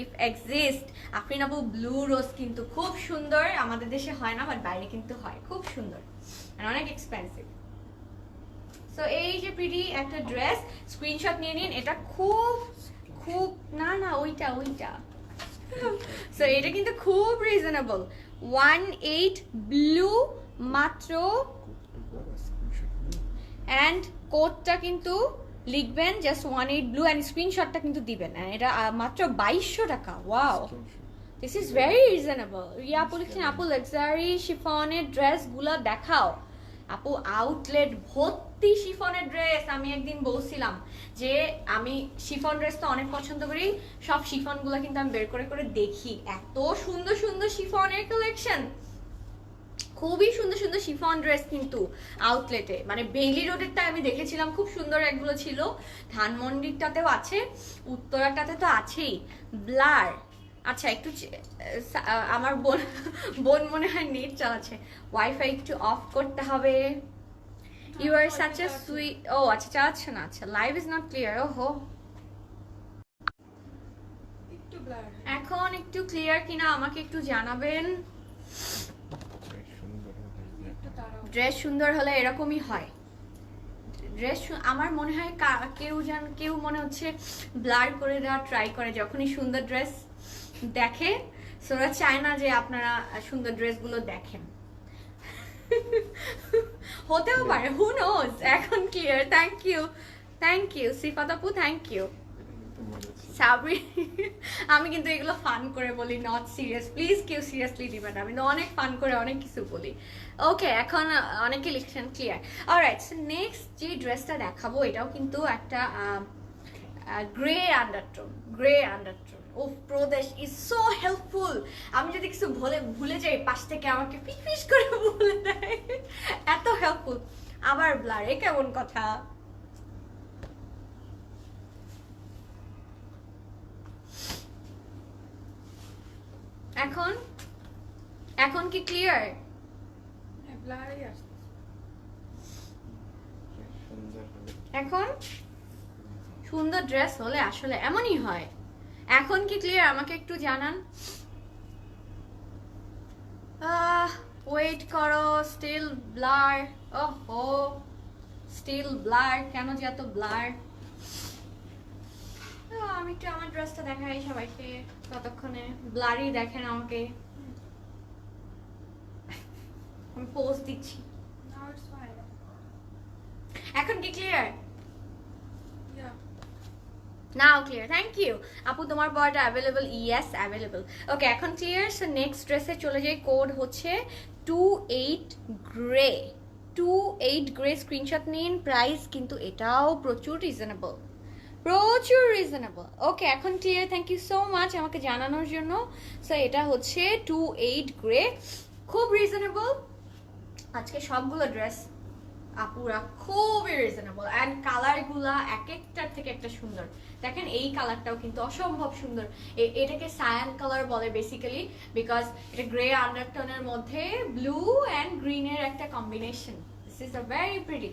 if exist. Afrin আপু ব্লু রোজ কিন্তু খুব সুন্দর, আমাদের দেশে হয় না বাট বাইরে কিন্তু হয়, খুব সুন্দর আর অনেক এক্সপেন্সিভ। সো এই যে প্রিটি একটা ড্রেস, স্ক্রিনশট নিয়ে নিন। এটা খুব খুব না ওইটা সো এটা কিন্তু খুব রিজনেবল। 18 ব্লু মাত্র, অ্যান্ড কোডটা কিন্তু লিখবেন জাস্ট 18 ব্লু, অ্যান্ড স্ক্রিনশটটা কিন্তু দিবেন। এটা মাত্র 2200 টাকা। Wow, this is very reasonable. Riya আপু লিখছেন আপু লাক্সারি শিফনের ড্রেসগুলো দেখাও। আপু আউটলেট ভর্তি শিফনের ড্রেস। আমি একদিন বলছিলাম যে আমি শিফন ড্রেস তো অনেক পছন্দ করি, সব শিফনগুলো কিন্তু আমি বের করে করে দেখি। এত সুন্দর সুন্দর শিফনের কালেকশন, খুবই সুন্দর সুন্দর শিফন ড্রেস কিন্তু আউটলেটে। মানে বেইলি রোডেরটা আমি দেখেছিলাম, খুব সুন্দর একগুলো ছিল। ধানমন্ডিরটাতেও আছে, উত্তরাটাতে তো আছেই। ব্লার, আচ্ছা একটু আমার বোন মনে হয় নেট চালাচ্ছে, ওয়াইফাই একটু অফ করতে হবে। You are such a sweet. ও আচ্ছা চালাচ্ছে না, আচ্ছা লাইভ ইজ নট ক্লিয়ার। ওহো, এখন একটু ক্লিয়ার কিনা আমাকে একটু জানাবেন। ড্রেস সুন্দর হলে এরকমই হয়। ড্রেস আমার মনে হয় কেউ মনে হচ্ছে ব্লার করে দেওয়া ট্রাই করে যখনই সুন্দর ড্রেস দেখে। ওরা চায় না যে আপনারা সুন্দর ড্রেসগুলো দেখেন। হতেও পারে, হু নোজ। এখন ক্লিয়ার। থ্যাংক ইউ সিফাত আপু, থ্যাংক ইউ সাবরি। আমি কিন্তু এগুলো ফান করে বলি, নট সিরিয়াস। প্লিজ কেউ সিরিয়াসলি দিবেন, আমি তো অনেক ফান করে অনেক কিছু বলি। ওকে, এখন অনেকে লিখছেন ক্লিয়ার। অলরাইট, সো নেক্সট যে ড্রেসটা দেখাবো এটাও কিন্তু একটা গ্রে আন্ডারটোন। ও প্রদেশ ইজ সো হেল্পফুল। আমি যদি কিছু ভুলে যাই, পাশ থেকে আমাকে ফিস করে বলে দেয়, এত হেল্পফুল। আবার ব্লারে কেমন কথা। এখন কি ক্লিয়ার? এখন সুন্দর ড্রেস হলে আসলে এমনই হয়। এখন কি ক্লিয়ার? আমাকে একটু জানান। ওয়েট করো, স্টিল ব্লার। ওহো, স্টিল ব্লার, কেন যে এত ব্লার। আমি একটু আমার ড্রেসটা দেখাই সবাইকে, ততক্ষণে ব্লারই দেখেন আমাকে। আমি পোজ দিচ্ছি। এখন কি clear? Now clear, thank you আপু। তোমার বয়টা অ্যাভেলেবল? Yes available. ওকে, এখন ক্লিয়ার। সো নেক্সট ড্রেসে চলে যাই। কোড হচ্ছে 28 গ্রে। স্ক্রিনশট নিন। প্রাইস কিন্তু এটাও প্রচুর রিজনেবল। ওকে, এখন clear. Thank you so much আমাকে জানানোর জন্য। সো এটা হচ্ছে 28 গ্রে, খুব রিজনেবল। আজকে সবগুলো ড্রেস আপুরা খুবই রিজনেবল, অ্যান্ড কালারগুলা এক একটার থেকে একটা সুন্দর। দেখেন এই কালারটাও কিন্তু অসম্ভব সুন্দর। এটাকে সায়ান কালার বলে বেসিক্যালি, বিকজ এটা গ্রে আন্ডারটোনের মধ্যে ব্লু অ্যান্ড গ্রিনের একটা combination. This is a very pretty.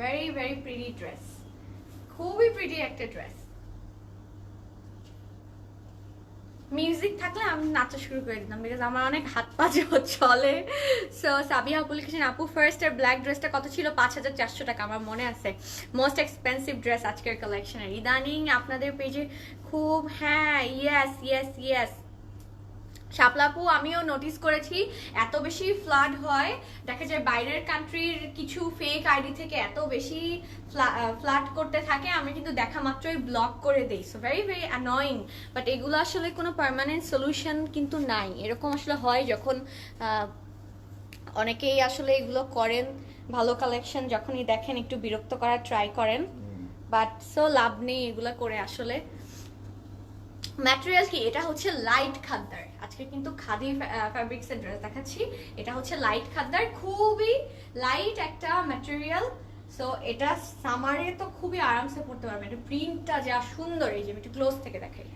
Very very pretty dress, খুবই প্রিটি একটা ড্রেস। মিউজিক থাকলে আমি নাচা শুরু করে দিতাম, বিকজ আমার অনেক হাত পা চলে। সো সাবিহা আপু লিখেছেন আপু ফার্স্ট এর ব্ল্যাক ড্রেসটা কত ছিল? 5400 টাকা, আমার মনে আছে। মোস্ট এক্সপেন্সিভ ড্রেস আজকের কালেকশনের। ইদানিং আপনাদের পেজে খুব, হ্যাঁ ইয়েস শাপলাপু, আমিও নোটিস করেছি এত বেশি ফ্লাড হয়, দেখা যায় বাইরের কান্ট্রির কিছু ফেক আইডি থেকে এত বেশি ফ্লাড করতে থাকে, আমি কিন্তু দেখা মাত্রই ব্লক করে দেই। So very very annoying. But এগুলো আসলে কোনো পার্মানেন্ট সলিউশন কিন্তু নাই। এরকম আসলে হয় যখন অনেকেই আসলে এগুলো করেন, ভালো কালেকশন যখনই দেখেন একটু বিরক্ত করার ট্রাই করেন, বাট সো লাভ নেই এগুলো করে আসলে। ম্যাটেরিয়াল কি? এটা হচ্ছে লাইট খাদ্দার। আজকে কিন্তু খাদি ফ্যাব্রিক্স এর ড্রেস দেখাচ্ছি। এটা হচ্ছে লাইট খাদ্দার, খুবই লাইট একটা ম্যাটেরিয়াল। সো এটা সামারে তো খুবই আরামসে পড়তে পারবেন। এটা প্রিন্টটা যা সুন্দর, এই যে আমি একটু ক্লোজ থেকে দেখাই।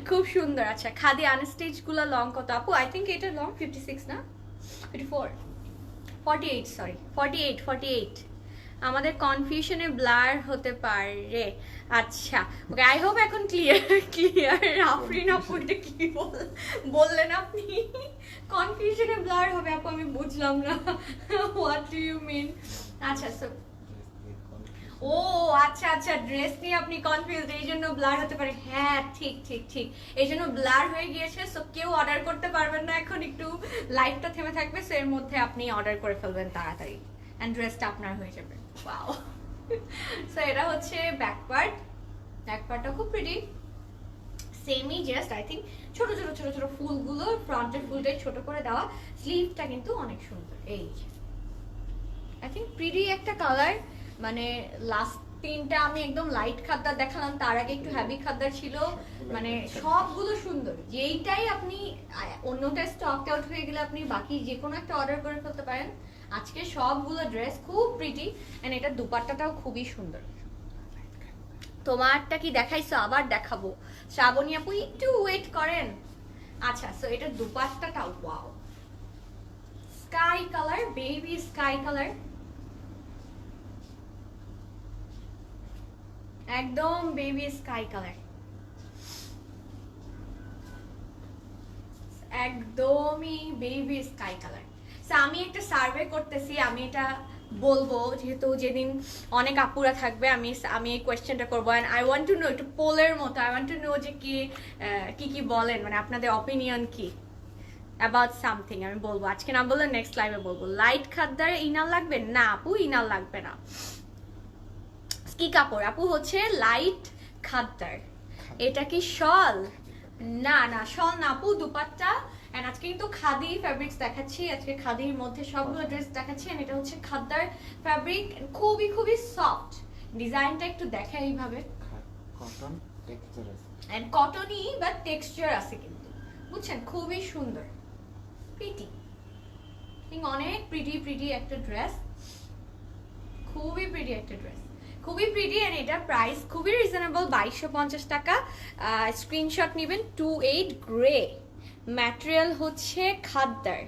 খুব সুন্দর। আচ্ছা খাদি আনস্টিচ গুলো লং কত আপু? আই থিঙ্ক এটা লং 56 না 54 48 সরি 48 আমাদের কনফিউশনে ব্লার হতে পারে। আচ্ছা ওকে, আই হোপ এখন ক্লিয়ার। আফরিন আপু এটা কি বললেন আপনি? কনফিউশনে ব্লার হবে আপু, আমি বুঝলাম না হোয়াট ডু ইউ মিন। আচ্ছা সো ও আচ্ছা আচ্ছা, ড্রেস নিয়ে আপনি কনফিউজড, এই জন্য ব্লার হতে পারে। হ্যাঁ ঠিক ঠিক ঠিক, এই জন্য ব্লার হয়ে গিয়েছে। সো কেউ অর্ডার করতে পারবেন না এখন, একটু লাইভটা থেমে থাকবে, সো এর মধ্যে আপনি অর্ডার করে ফেলবেন তাড়াতাড়ি, এন্ড ড্রেসটা আপনার হয়ে যাবে। ওয়াও সো এটা হচ্ছে ব্যাক পার্ট। ব্যাক পার্টটা খুব pretty, semi just I think ছোট ছোট ছোট ছোট ফুলগুলো, ফ্রন্টের ফুলটাই ছোট করে দেওয়া। স্লিভটা কিন্তু অনেক সুন্দর। এই আই থিঙ্ক প্রিটি একটা কালার। মানে লাস্ট তিনটা আমি একদম লাইট খাদ্দার দেখালাম, তার আগে একটু হেভি খাদ্দার ছিল, মানে সবগুলো সুন্দর। যেইটাই আপনি অন্যটা স্টক আউট হয়ে গেলে আপনি বাকি যে কোনো একটা অর্ডার করে ফেলতে পারেন। আজকে সবগুলো ড্রেস খুব প্রিটি, এন্ড এটা দুপাট্টাটাও খুবই সুন্দর। তোমারটা কি দেখাইছো? আবার দেখাবো। শ্রাবণী আপু একটু ওয়েট করেন। আচ্ছা সো এটা দুপাট্টাটা wow, sky colour, baby sky colour, একদম বেবি স্কাই কালার, একদমই বেবি স্কাই কালার। আমি একটা সার্ভে করতেছি, আমি এটা বলবো যেহেতু যেদিন অনেক আপুরা থাকবে, আমি এই কোয়েশ্চেনটা করবো, and I want to know, একটু পোলের মতো আই ওয়ান্ট টু নো যে কি বলেন, মানে আপনাদের অপিনিয়ন কি অ্যাবাউট সামথিং। আমি বলবো আজকে না বললে নেক্সট লাইভে বলবো। লাইট খাদ্দারে ইনার লাগবে না আপু? ইনার লাগবে না। কি কাপড় আপু? হচ্ছে লাইট খাদ্দার। এটা কি শল? না না শল না আপু, দুপাট্টা। এন্ড আজকে কিন্তু খাদি ফ্যাব্রিক্স দেখাচ্ছি, আজকে খাদির মধ্যে সবগুলো ড্রেস দেখাচ্ছি। এন্ড এটা হচ্ছে খাদ্দার ফ্যাব্রিক, খুবই খুবই সফট। ডিজাইনটা একটু দেখা এইভাবে, কটন টেক্সচার আছে, এন্ড কটনই বাট টেক্সচার আছে কিন্তু, বুঝছেন? খুবই সুন্দর, প্রিটি, অনেক প্রিটি একটা ড্রেস, খুবই প্রিটি একটা ড্রেস, খুবই প্রিটি। এন্ড এটার প্রাইস খুবই রিজনেবল, 2250 টাকা। স্ক্রিনশট নেবেন। 28 গ্রে, ম্যাটেরিয়াল হচ্ছে খাদ্দার।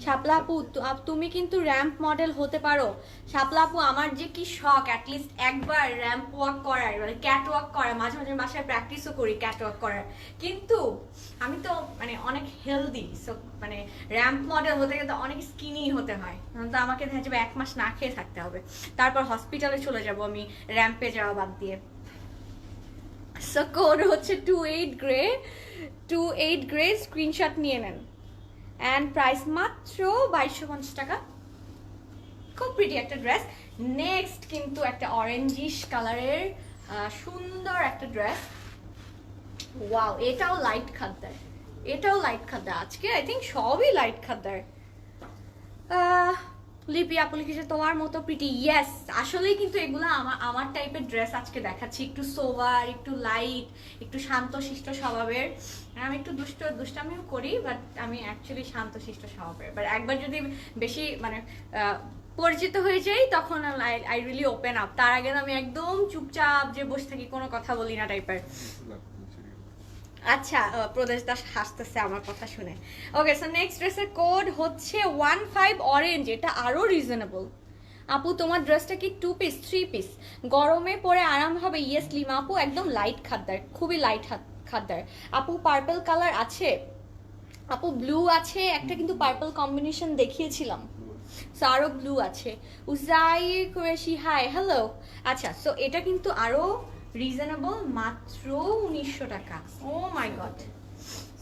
শাপলা আপু তুমি কিন্তু র্যাম্প মডেল হতে পারো। শাপলা আপু আমার যে কি শখ অ্যাটলিস্ট একবার র্যাম্প ওয়াক করার, মানে ক্যাট ওয়াক করার। মাঝে মাঝে বাসায় প্র্যাকটিসও করি ক্যাট ওয়াক করার, কিন্তু আমি তো মানে অনেক হেলদি, সো মানে র্যাম্প মডেল হতে গেলে অনেক স্কিনি হতে হয়, তো আমাকে দেখা যাবে 1 মাস না খেয়ে থাকতে হবে, তারপর হসপিটালে চলে যাব আমি র্যাম্পে যাওয়া বাদ দিয়ে। সো কোড হচ্ছে 28 গ্রে, স্ক্রিনশট নিয়ে নেন। অ্যান্ড প্রাইস মাত্র 2250 টাকা। খুব প্রিটি একটা ড্রেস। নেক্সট কিন্তু একটা অরেঞ্জিশ কালারের সুন্দর একটা ড্রেস। ওয়াও, এটাও লাইট খাদ্দার, এটাও লাইট খাদ্দার। আজকে আই থিঙ্ক সবই লাইট খাদ্দার। লিপি আপু লিখেছে তোমার মতো প্রিটি। ইয়েস, আসলেই কিন্তু এগুলো আমার টাইপের ড্রেস আজকে দেখাচ্ছি, একটু সোভার, একটু লাইট, একটু শান্তশিষ্ট স্বভাবের। আমি একটু দুষ্টামিও করি, বাট আমি অ্যাকচুয়ালি শান্তশিষ্ট স্বভাবের। বাট একবার যদি বেশি মানে পরিচিত হয়ে যাই তখন আই রিয়েলি ওপেন আপ। তার আগে আমি একদম চুপচাপ যে বসে থাকি, কোনো কথা বলি না টাইপের। আচ্ছা, প্রদেশ দাস হাসতেছে আমার কথা শুনে। ওকে, সো নেক্সট ড্রেসের কোড হচ্ছে 15 অরেঞ্জ। এটা আরো রিজনেবল। আপু তোমার ড্রেসটা কি 2 পিস 3 পিস? গরমে পরে আরাম হবে। ইয়েস লিমা আপু, একদম লাইট খাদ্দার, খুবই লাইট খাদ্দার। আপু পার্পল কালার আছে? আপু ব্লু আছে একটা, কিন্তু পার্পল কম্বিনেশন দেখিয়েছিলাম, সো আরো ব্লু আছে। উজাই কুরেশি হাই, হ্যালো। আচ্ছা, সো এটা কিন্তু আরো রিজনেবল, মাত্র 1900 টাকা। ও মাই গড।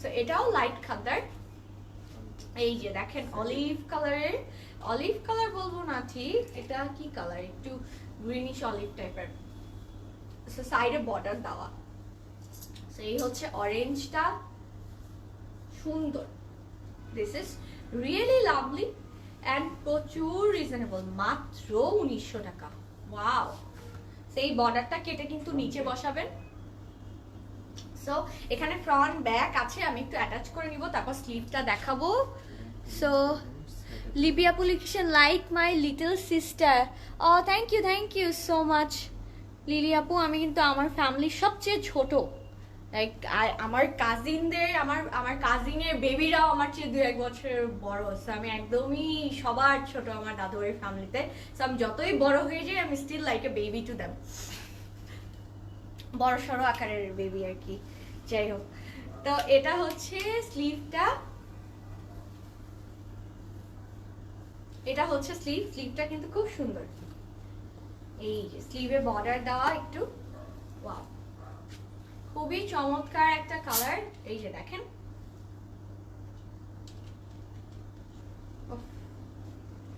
সো এটাও লাইট খাদ্দার। এই যে দেখেন অলিভ কালারের, অলিভ কালার বলবো না ঠিক, এটা কি কালার, একটু গ্রিনিশ অলিভ টাইপের। সো সাইডে বর্ডার দেওয়া। সো এই হচ্ছে অরেঞ্জটা, সুন্দর। This is really lovely and প্রচুর রিজনেবল, মাত্র 1900 টাকা। ওয়াও। সেই বর্ডারটা কেটে কিন্তু নিচে বসাবেন। সো এখানে ফ্রন্ট ব্যাক আছে, আমি একটু অ্যাটাচ করে নিব, তারপর স্লিভটা দেখাবো। সো লিপি আপু লিখেছেন লাইক মাই লিটল সিস্টার। ও thank you so much Lili আপু। আমি কিন্তু আমার ফ্যামিলির সবচেয়ে ছোট, লাইক আমার কাজিনদের আমার কাজিনের বেবিরাও আমার চেয়ে 2-1 বছরের বড়। সো আমি একদমই সবার ছোট আমার দাদুর ফ্যামিলিতে। সো আমি যতই বড় হয়ে যাই আমি still like a baby to them, বড় সড়ো আকারের বেবি আর কি। যাই হোক, তো এটা হচ্ছে স্লিভটা, এটা হচ্ছে স্লিভটা কিন্তু খুব সুন্দর। এই যে স্লিভে বর্ডার দেওয়া একটু, ওয়াও খুবই চমৎকার একটা কালার। এই যে দেখেন,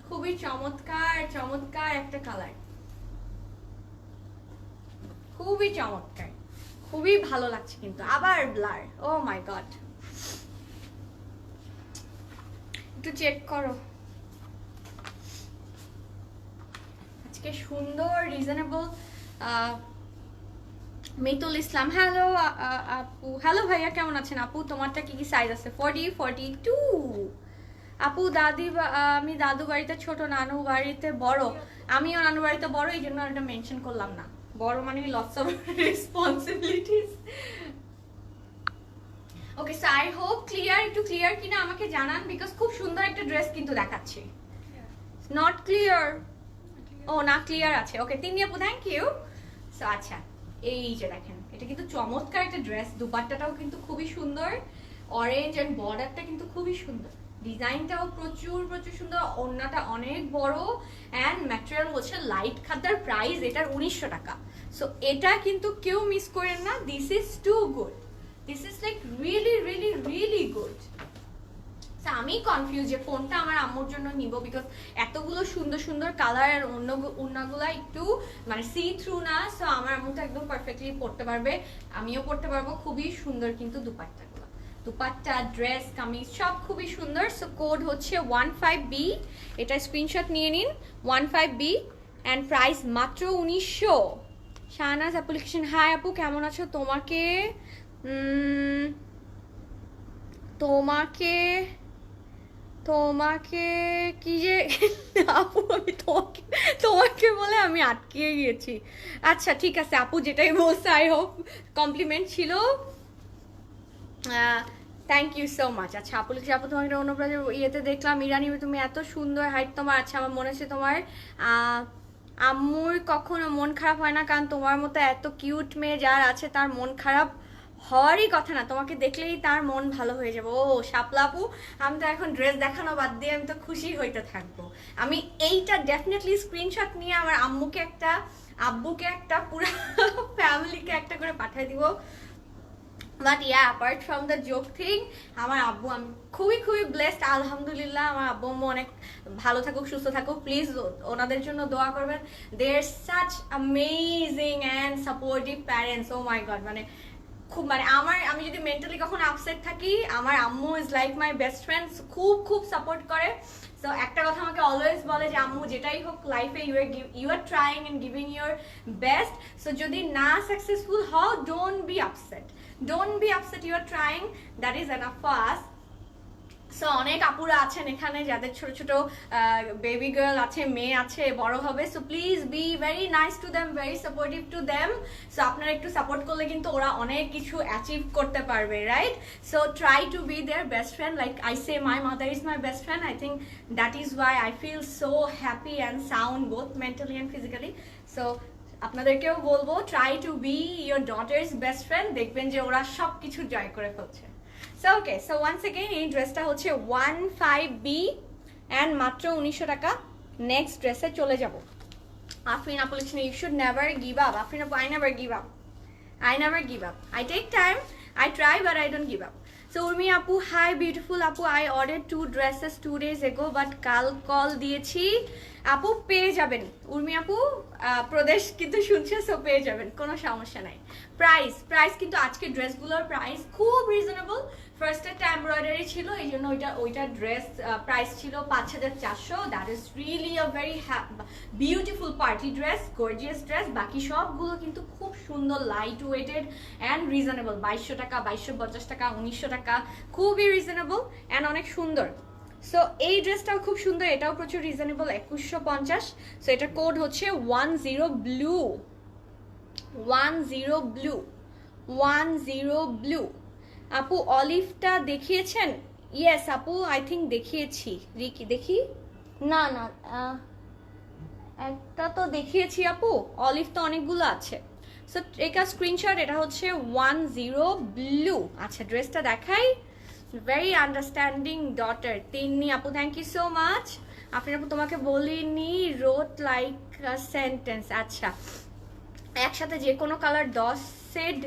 খুবই চমৎকার একটা কালার, খুবই চমৎকার, খুবই ভালো লাগছে। কিন্তু আবার ব্লার, ও মাই গড, একটু চেক করো। আজকে সুন্দর রিজনেবল। মিতুল ইসলাম, হ্যালো আপু, হ্যালো ভাইয়া, কেমন আছেন আপু? তোমারটা কি কি সাইজ আছে? 40, 42 আপু। আমি দাদু বাড়িতে ছোট, নানু বাড়িতে বড়। আমিও নানু বাড়িতে বড়, এই জন্য এটা মেনশন করলাম না। বড় মানে lots of responsibilities. Okay, so I hope clear, একটু ক্লিয়ার কিনা আমাকে জানান, বিকজ খুব সুন্দর একটা ড্রেস কিন্তু দেখাচ্ছি। নট ক্লিয়ার, ও না ক্লিয়ার আছে। ওকে, তিনি আপু, থ্যাংক ইউ। সো আচ্ছা, এই যে দেখেন, এটা কিন্তু চমৎকার একটা ড্রেস। দুপাট্টাটাও কিন্তু খুবই সুন্দর, অরেঞ্জ এন্ড বর্ডারটা কিন্তু খুবই সুন্দর, ডিজাইনটাও প্রচুর সুন্দর, ওড়নাটা অনেক বড় এন্ড ম্যাটেরিয়াল হচ্ছে লাইট খাদ্দার। প্রাইস এটার 1900 টাকা। সো এটা কিন্তু কেউ মিস করেন না, this is too good, this is like really good. আমি কনফিউজ যে কোনটা আমার আম্মুর জন্য নিব, বিকজ এতগুলো সুন্দর কালার আর ওড়নাগুলা একটু মানে সি থ্রু না। সো আমার আম্মু তো একদম পারফেক্টলি পরতে পারবে, আমিও পরতে পারবো। খুবই সুন্দর কিন্তু দুপাট্টাগুলো, দুপাট্টা, ড্রেস, কামিজ সব খুবই সুন্দর। সো কোড হচ্ছে 15B, এটা স্ক্রিনশট নিয়ে নিন, 15B অ্যান্ড প্রাইস মাত্র 1900। শাহনাজ অ্যাপ্লিকেশন, হাই আপু, কেমন আছো? তোমাকে কি যে আপু, আমি তোমাকে বলে আমি আটকে গিয়েছি। আচ্ছা ঠিক আছে আপু, যেটাই বলছে আই হোপ কমপ্লিমেন্ট ছিল। Thank you so much. আচ্ছা আপু, তোমাকে অনুপ্রাজের ইয়েতে দেখলাম, ইরানি তুমি এত সুন্দর হাইট তোমার। আচ্ছা, আমার মনে হচ্ছে তোমার আম্মুর কখনো মন খারাপ হয় না, কারণ তোমার মতো এত কিউট মেয়ে যার আছে তার মন খারাপ হওয়ারই কথা না, তোমাকে দেখলেই তার মন ভালো হয়ে যাবে। ও শাপলা আপু, আমি তো এখন ড্রেস দেখানো বাদ দিয়ে আমি তো খুশি হইতে থাকবো। আমি এইটা ডেফিনেটলি স্ক্রিনশট নিয়ে আমার আব্বুকে একটা পুরো ফ্যামিলিকে একটা করে পাঠিয়ে দিব। But yeah, apart from the joke thing, আমার আব্বু, আমি খুবই ব্লেসড আলহামদুলিল্লাহ। আমার আব্বু আম্মু অনেক ভালো থাকুক, সুস্থ থাকুক। প্লিজ ওনাদের জন্য দোয়া করবেন। They are such amazing and supportive parents. Oh my god, মানে খুব, মানে আমি যদি মেন্টালি কখনো আপসেট থাকি, আমার আম্মু is like my best friend. খুব সাপোর্ট করে। সো একটা কথা আমাকে অলওয়েজ বলে যে আম্মু যেটাই হোক লাইফে you are trying and giving your best. So যদি না সাকসেসফুল হও, don't be upset, you are trying, that is enough for us. So অনেক আপুরা আছেন এখানে যাদের ছোট বেবি গার্ল আছে, মেয়ে আছে, বড় হবে। So please be very nice to them, very supportive to them. So আপনারা একটু সাপোর্ট করলে কিন্তু ওরা অনেক কিছু অ্যাচিভ করতে পারবে, right? So try to be their best friend, like I say my mother is my best friend. I think that is why I feel so happy and sound both mentally and physically. So আপনাদেরকেও বলবো, try to be your daughters best friend, দেখবেন যে ওরা সব কিছু জয় করে ফেলছে। So okay, so once again এই ড্রেসটা হচ্ছে 15B অ্যান্ড মাত্র 1900 টাকা। নেক্সট ড্রেসে চলে যাব। আফরিন আপু লিখছেন, you should never give up. Afrin আপু, I never give up, I take time, I try, but I don't give up. So Urmi Apu, hi beautiful Apu, I ordered 2 dresses 2 days ago, but কাল কল দিয়েছি আপু, পেয়ে যাবেন। উর্মি আপু প্রদেশ কিন্তু শুনছে, সো পেয়ে যাবেন, কোনো সমস্যা নাই। প্রাইস কিন্তু আজকে ড্রেসগুলোর প্রাইস খুব রিজনেবল। ফার্স্টেরটা এমব্রয়ডারি ছিল, এই জন্য ওইটা ড্রেস প্রাইস ছিল 5400। That is really a very beautiful party dress, gorgeous dress. বাকি সবগুলো কিন্তু খুব সুন্দর, লাইট ওয়েটেড অ্যান্ড রিজনেবল। 2200 টাকা, 2250 টাকা, 1900 টাকা, খুবই রিজনেবল অ্যান্ড অনেক সুন্দর। সো এই ড্রেসটাও খুব সুন্দর, এটাও প্রচুর রিজনেবল, 2150। সো এটার কোড হচ্ছে 10 ব্লু, 10 ব্লু। আপু অলিভটা দেখিয়েছেন? ইয়েস আপু, আই থিঙ্ক দেখিয়েছি। রিকি দেখি, না না একটা তো দেখিয়েছি আপু, অলিভ তো অনেকগুলো আছে। সো এটা স্ক্রিনশট, এটা হচ্ছে 10 ব্লু। আচ্ছা ড্রেসটা দেখাই। ভেরি আন্ডারস্ট্যান্ডিং ডটার তিন্নি আপু, থ্যাংক ইউ সো মাচ। আপনি আপু তোমাকে বলিনি, রোট লাইক সেন্টেন্স। আচ্ছা একসাথে যে কোনো কালার 10 সেট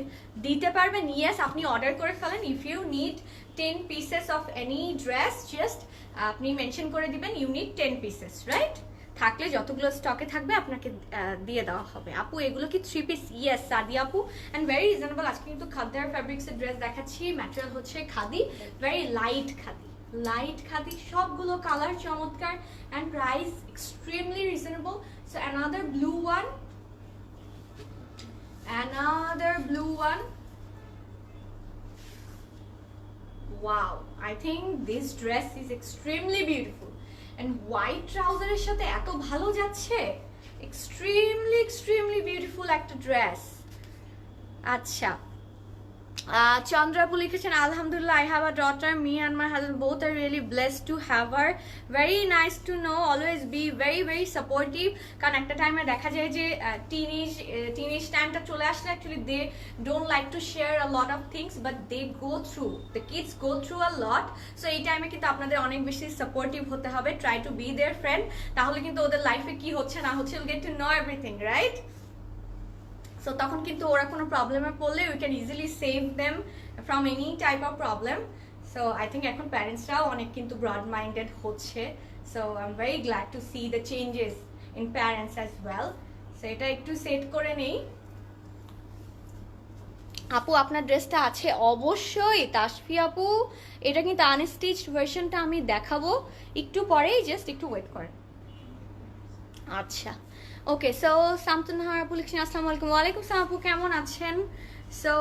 দিতে পারবেন? ইয়েস, আপনি অর্ডার করে ফেলেন। If you need 10 pieces of any dress, just আপনি মেনশন করে দিবেন ইউ নিড 10 পিসেস, রাইট? থাকলে যতগুলো স্টকে থাকবে আপনাকে দিয়ে দেওয়া হবে। আপু এগুলো কি 3 পিস? ইয়েস সাদি আপু, অ্যান্ড ভেরি রিজনেবল। আজকে কিন্তু খাদ্দার ফ্যাব্রিক্সের ড্রেস দেখাচ্ছি। ম্যাটেরিয়াল হচ্ছে khadi, very light khadi, light khadi, সবগুলো কালার চমৎকার, and price extremely reasonable. So another blue one, another blue one. Wow, I think this dress is extremely beautiful, and white trouser এর সাথে এত ভালো যাচ্ছে। extremely beautiful একটা dress। আচ্ছা চন্দ্রাপু লিখেছেন, আলহামদুলিল্লাহ, I have a daughter, me and my husband both are really blessed to have her. Very nice to know, always be very supportive, কারণ একটা টাইমে দেখা যায় যে টিনেজ টাইমটা চলে আসলে actually they don't like to share a lot of things, but they go through, the kids go through a lot. So এই টাইমে কিন্তু আপনাদের অনেক বেশি সাপোর্টিভ হতে হবে, try to be their friend, তাহলে কিন্তু ওদের লাইফে কি হচ্ছে না হচ্ছে will get to know everything, right? So তখন কিন্তু ওরা কোনো প্রবলেমে পড়লে we can easily save them from any type of problem. So I think এখন প্যারেন্টসরাও অনেক কিন্তু ব্রড মাইন্ডেড হচ্ছে। So I am very glad to C the changes in parents as well. So এটা একটু সেট করে নেই। আপু আপনার ড্রেসটা আছে? অবশ্যই তাসফি আপু, এটা কিন্তু আনস্টিচড ভার্সনটা আমি দেখাবো একটু পরেই, জাস্ট একটু ওয়েট করেন। আচ্ছা ওকে, সো শামসুন্নাহার আপু লিখছেন, আসসালামু আলাইকুম। ওয়ালাইকুম সালাম আপু, কেমন আছেন? সো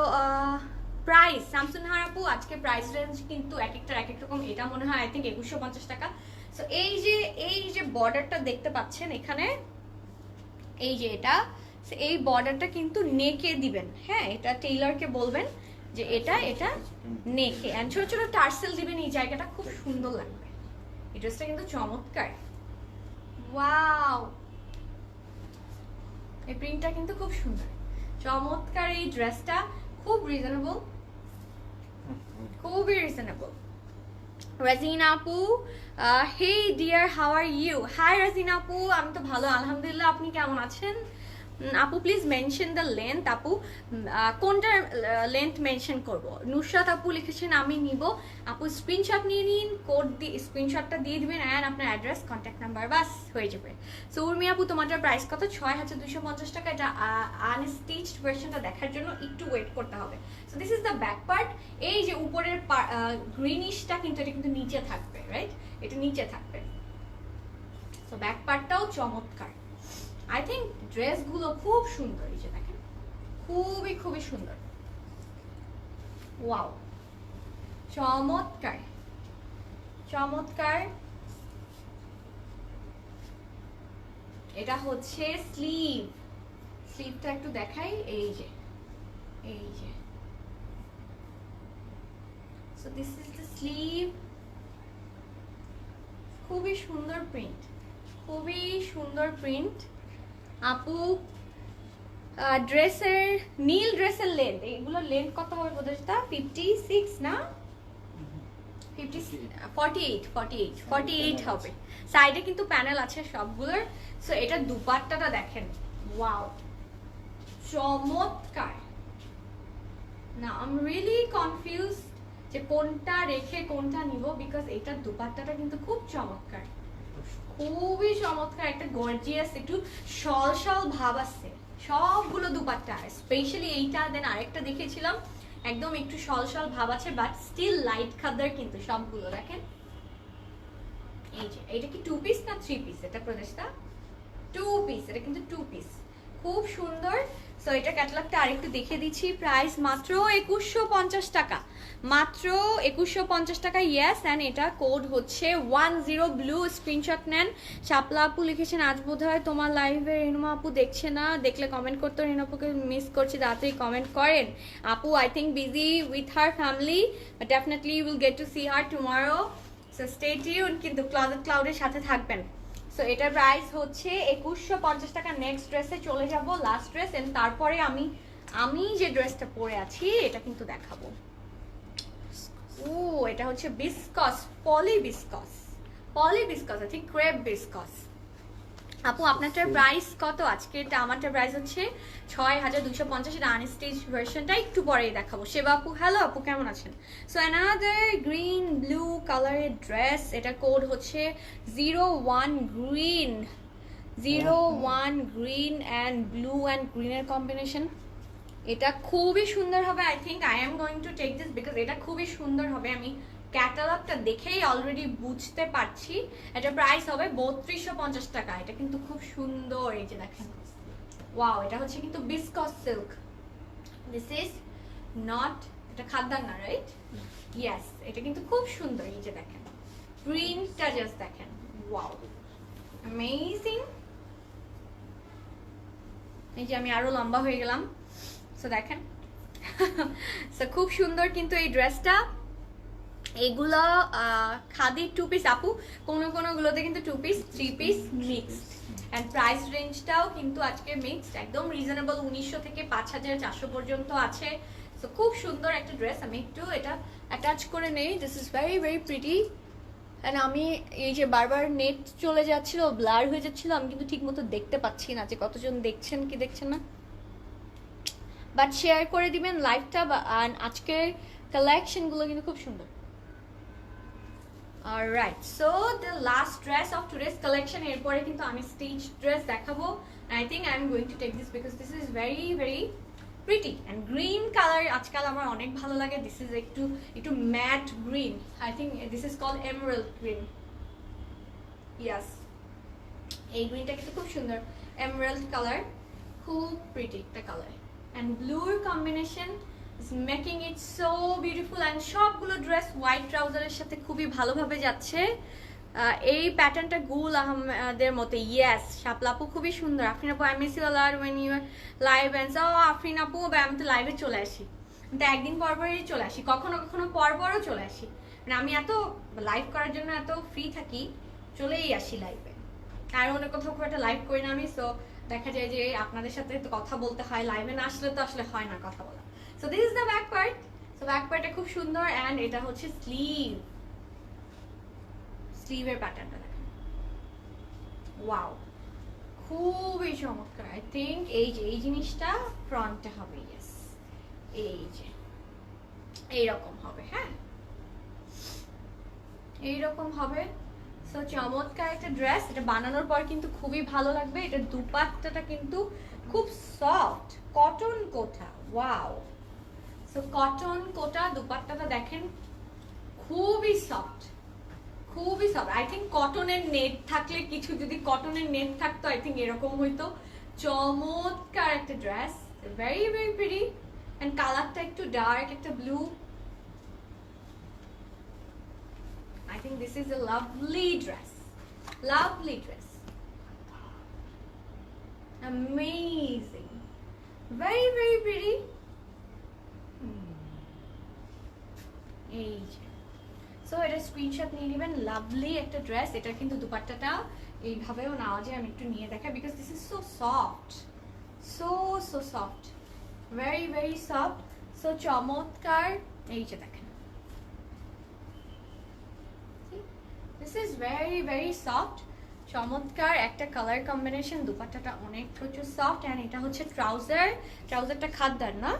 প্রাইস, শামসুন্নাহার আপু আজকে প্রাইস রেঞ্জ কিন্তু এক একটার এক এক রকম। এটা মনে হয় আই থিঙ্ক 2150 টাকা। সো এই যে বর্ডারটা দেখতে পাচ্ছেন এখানে, এই যে এটা, এই বর্ডারটা কিন্তু নেকে দিবেন। হ্যাঁ, এটা টেইলরকে বলবেন যে এটা নেকে, এন্ড ছোট ছোট টার্সেল দিবেন, এই জায়গাটা খুব সুন্দর লাগবে। এই ড্রেসটা কিন্তু চমৎকার। ওয়াও, এই প্রিন্টটা কিন্তু খুব সুন্দর, চমৎকার। এই ড্রেসটা খুব রিজনেবল, খুবই রিজনেবল। রাজিনা আপু, hey dear, how are you? Hi Rajina আপু, আমি তো ভালো আলহামদুলিল্লাহ, আপনি কেমন আছেন? আপু প্লিজ মেনশন দ্য লেন্থ। আপু কোনটার লেন্থ মেনশন করব? নুসরাত আপু লিখেছেন আমি নিব। আপু স্ক্রিনশট নিয়ে নিন, কোড দিয়ে স্ক্রিনশটটা দিয়ে দিবেন, অ্যান্ড আপনার অ্যাড্রেস, কন্ট্যাক্ট নাম্বার, বাস হয়ে যাবে। সো উর্মি আপু তোমাদের প্রাইস কত? 6250 টাকা। এটা আনস্টিচড ভার্সনটা দেখার জন্য একটু ওয়েট করতে হবে। So this is the back part. এই যে উপরের গ্রিনিশটা কিন্তু এটা কিন্তু নিচে থাকবে, রাইট? এটা নিচে থাকবে। সো ব্যাক পার্টটাও চমৎকার। আই থিঙ্ক ড্রেসগুলো খুব সুন্দর, এই যে দেখেন, খুবই সুন্দর। ওয়াও, চমৎকার। এটা হচ্ছে স্লিভটা একটু দেখাই, এই যে so this is the sleeve. খুবই সুন্দর প্রিন্ট। আপু নীল ড্রেসের লেন্থ, এগুলোর লেন্থ কত হবে বোধ হয়? 56 না 48 হবে। সাইডে কিন্তু প্যানেল আছে সবগুলোর। সো এটা দুপাট্টাটা দেখেন, ওয়াও, চমৎকার। না আই এম রিয়েলি কনফিউজ যে কোনটা রেখে কোনটা নিব, বিকজ এটার দুপাট্টাটা কিন্তু খুব চমৎকার, খুবই চমৎকার। একটা গর্জিয়াস, একটু শল ভাব আছে সবগুলো দুপাট্টা, স্পেশালি এইটা। দেন আরেকটা দেখেছিলাম একদম একটু শল ভাব আছে, বাট স্টিল লাইট খাদ্দার কিন্তু সবগুলো। দেখেন এই যে, এটা কি 2 পিস না 3 পিস? এটা প্রদেশটা 2 পিস, এটা কিন্তু 2 পিস, খুব সুন্দর। সো এটা ক্যাটালগটা আরেকটু দেখিয়ে দিচ্ছি। প্রাইস মাত্র 2150 টাকা, মাত্র 2150 টাকা। ইয়েস, অ্যান্ড এটা কোড হচ্ছে 10 ব্লু। স্ক্রিনশট নেন। শাপলা আপু লিখেছেন আজ বোধ হয় তোমার লাইভে রেনুমা আপু দেখছে না, দেখলে কমেন্ট করতো। রেনু আপুকে মিস করছি, তাড়াতাড়ি কমেন্ট করেন। আপু I think busy with her family, but definitely you will get to see her tomorrow. So stay tune, কিন্তু ক্লজেট ক্লাউডের সাথে থাকবেন। সো এটার প্রাইস হচ্ছে 2150 টাকা। নেক্সট ড্রেসে চলে যাব, লাস্ট ড্রেস, এন্ড তারপরে আমি যে ড্রেসটা পরে আছি এটা কিন্তু দেখাবো। ও এটা হচ্ছে বিসকস, পলি বিসকস, আই থিঙ্ক ক্রেপ বিসকস। আপু আপনারটার প্রাইস কত আজকে? এটা আমারটার প্রাইস হচ্ছে 6250। এটা আনস্টিচ ভার্সনটা একটু পরেই দেখাবো। সেবা আপু হ্যালো আপু, কেমন আছেন? সো অ্যানাদার গ্রিন ব্লু কালারের ড্রেস। এটা কোড হচ্ছে 01 green, 01 green and blue and গ্রিনের কম্বিনেশন। এটা খুবই সুন্দর হবে। I think I am going to take this because এটা খুবই সুন্দর হবে। আমি ক্যাটালগটা দেখেই অলরেডি বুঝতে পারছি। এটা প্রাইস হবে 3250 টাকা। এটা কিন্তু খুব সুন্দর, এই যে দেখেন, ওয়াও। এটা হচ্ছে কিন্তু viscose silk, this is not, এটা খাদ্দার না, রাইট? ইয়েস, এটা কিন্তু খুব সুন্দর। এই যে দেখেন প্রিন্টটা, জাস্ট দেখেন, ওয়াও, অ্যামেজিং। এই যে আমি আরো লম্বা হয়ে গেলাম। সো দেখেন, সো খুব সুন্দর কিন্তু এই ড্রেসটা। এগুলো খাদি 2 পিস আপু, কোনোগুলোতে কিন্তু 2 piece 3 piece mixed, and price রেঞ্জটাও কিন্তু আজকে মিক্সড, একদম রিজনেবল। 1900 থেকে 5400 পর্যন্ত আছে। সো খুব সুন্দর একটা ড্রেস। আমি একটু এটা অ্যাটাচ করে নেই। This is very very pretty. And আমি এই যে বারবার নেট চলে যাচ্ছিল, ব্লার হয়ে যাচ্ছিল, আমি কিন্তু ঠিক মতো দেখতে পাচ্ছি না যে কতজন দেখছেন কি দেখছেন না, বাট শেয়ার করে দিবেন লাইভটা। আজকের কালেকশনগুলো কিন্তু খুব সুন্দর। Alright, so the last dress of today's collection. এরপরে কিন্তু আমি স্টিচ ড্রেস দেখাবো। I think I am going to take this because this is very very pretty and green colour আজকাল আমার অনেক ভালো লাগে। দিস ইজ একটু matte green. I think this is called emerald green. Yes, এই গ্রিনটা কিন্তু খুব সুন্দর, এমারাল্ড কালার, খুব প্রিটি একটা কালার। and blue combination is making it so beautiful, and সবগুলো ড্রেস হোয়াইট ট্রাউজারের সাথে খুবই ভালোভাবে যাচ্ছে। এই প্যাটার্নটা গুল আহমেদের মতো। ইয়েস, শাপলা আপু খুবই সুন্দর। আফরিন আপু, আই মিস ইউ আলার when you live and so. Afrin আপু, আমি তো লাইভে চলে আসি, আমি তো একদিন পরপরই চলে আসি, কখনো কখনো পরপরও চলে আসি। মানে আমি এত লাইভ করার জন্য এত ফ্রি থাকি, চলেই আসি লাইভে। আর অন্য কোথাও খুব একটা লাইভ করি না আমি। সো দেখা যায় যে আপনাদের সাথে তো কথা বলতে হয়, লাইভে না আসলে তো আসলে হয় না কথা বলা। So this is the back part. So back পার্টটা খুব সুন্দর, অ্যান্ড এটা হচ্ছে স্লিভের প্যাটার্নটা দেখেন, ওয়াও, খুবই চমৎকার। আই থিঙ্ক এই জিনিসটা ফ্রন্টে হবে। ইয়েস, এই যে এইরকম হবে, হ্যাঁ এইরকম হবে। সো চমৎকার একটা ড্রেস। এটা বানানোর পর কিন্তু খুবই ভালো লাগবে। এটা দুপাট্টাটা কিন্তু খুব সফট, কটন কোটা, ওয়াও। সো কটন কোটা দুপাট্টাটা দেখেন, খুবই সফট, খুবই সফট। আই থিঙ্ক কটনের নেট থাকলে, কিছু যদি কটনের নেট থাকতো, আই থিঙ্ক এরকম হইতো। চমৎকার একটা dress, very very pretty, and কালারটা একটু ডার্ক, একটা blue. I think this is a lovely dress. Lovely dress. Amazing. Very, very pretty. এই যে, সো এটা স্ক্রিনশট নিয়ে নেবেন। লাভলি একটা ড্রেস। এটা কিন্তু দুপাট্টাটা এইভাবেও নেওয়া যায়। আমি একটু নিয়ে দেখাই because this is so soft, so soft, very very soft. So চমৎকার, এই যে দেখেন, this is very very soft, চমৎকার একটা কালার কম্বিনেশন। দুপাট্টাটা অনেক প্রচুর সফট, অ্যান্ড এটা হচ্ছে ট্রাউজারটা খাদ্দার না,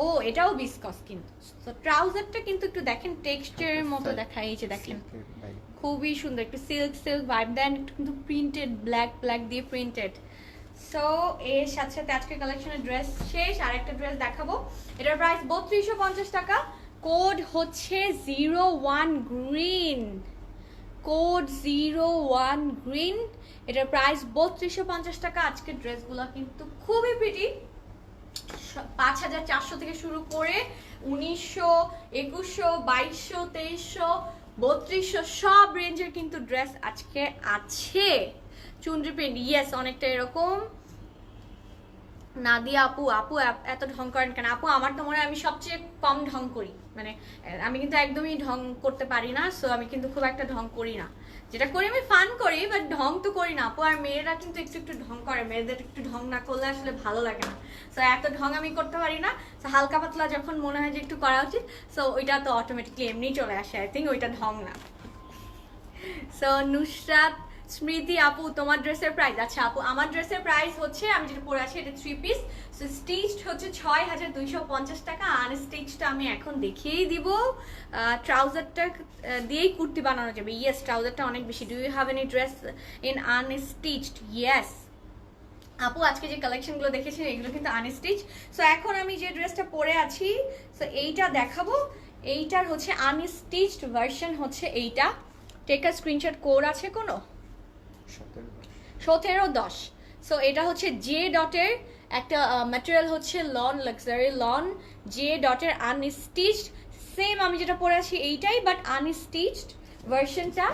ও এটাও বিসকস কিন্তু। তো ট্রাউজারটা কিন্তু একটু দেখেন টেক্সচারের মতো দেখায়। এই যে দেখেন, খুবই সুন্দর, একটু সিল্ক ভাইব দেন, একটু কিন্তু প্রিন্টেড, ব্ল্যাক দিয়ে প্রিন্টেড। সো এর সাথে সাথে আজকে কালেকশনের ড্রেস শেষ। আর একটা ড্রেস দেখাবো। এটার প্রাইস 3250 টাকা। কোড হচ্ছে 01 গ্রিন, কোড 01 গ্রিন। এটার প্রাইস 3250 টাকা। আজকের ড্রেসগুলো কিন্তু খুবই প্রিটি, 5400 থেকে শুরু করে 1900, 2100, 2200, 2300, 3200 সব রেঞ্জের কিন্তু ড্রেস আজকে আছে। চুনরি প্রিন্ট, ইয়েস, অনেকটা এরকম। নাদিয়া আপু, আপু এত ঢং করেন কেন? আপু আমার তো মনে হয় আমি সবচেয়ে কম ঢং করি, মানে আমি কিন্তু একদমই ঢং করতে পারি না, সো আমি কিন্তু খুব একটা ঢং করি না। যেটা করি আমি ফান করি, বাট ঢং তো করি না আপু। আর মেয়েরা কিন্তু একটু একটু ঢং করে, মেয়েদের একটু ঢং না করলে আসলে ভালো লাগে না। সো এত ঢং আমি করতে পারি না। সো হালকা পাতলা যখন মনে হয় যে একটু করা উচিত, সো ওইটা তো অটোমেটিকলি এমনি চলে আসে। আই থিঙ্ক ওইটা ঢং না। সো নুসরাত স্মৃতি আপু, তোমার ড্রেসের প্রাইস? আচ্ছা আপু, আমার ড্রেসের প্রাইস হচ্ছে, আমি যেটা পরে আছি এটা 3 পিস, সো স্টিচড হচ্ছে 6250 টাকা। আনস্টিচটা আমি এখন দেখিয়েই দিব। ট্রাউজারটা দিয়েই কুর্তি বানানো যাবে। ইয়েস, ট্রাউজারটা অনেক বেশি। Do you have any dress in unstitched? Yes আপু, আজকে যে কালেকশনগুলো দেখেছেন এগুলো কিন্তু আনস্টিচ। সো এখন আমি যে ড্রেসটা পরে আছি, সো এইটা দেখাবো। এইটার হচ্ছে আনস্টিচড ভার্সন হচ্ছে এইটা। Take a screenshot. কোড আছে কোনো? 1710। সো এটা হচ্ছে জে ডটের একটা ম্যাটেরিয়াল, হচ্ছে লন, লাক্সারি লন, জে ডটের আনস্টিচড। সেম আমি যেটা পরে আছি এইটাই, বাট আনস্টিচড ভার্সনটা।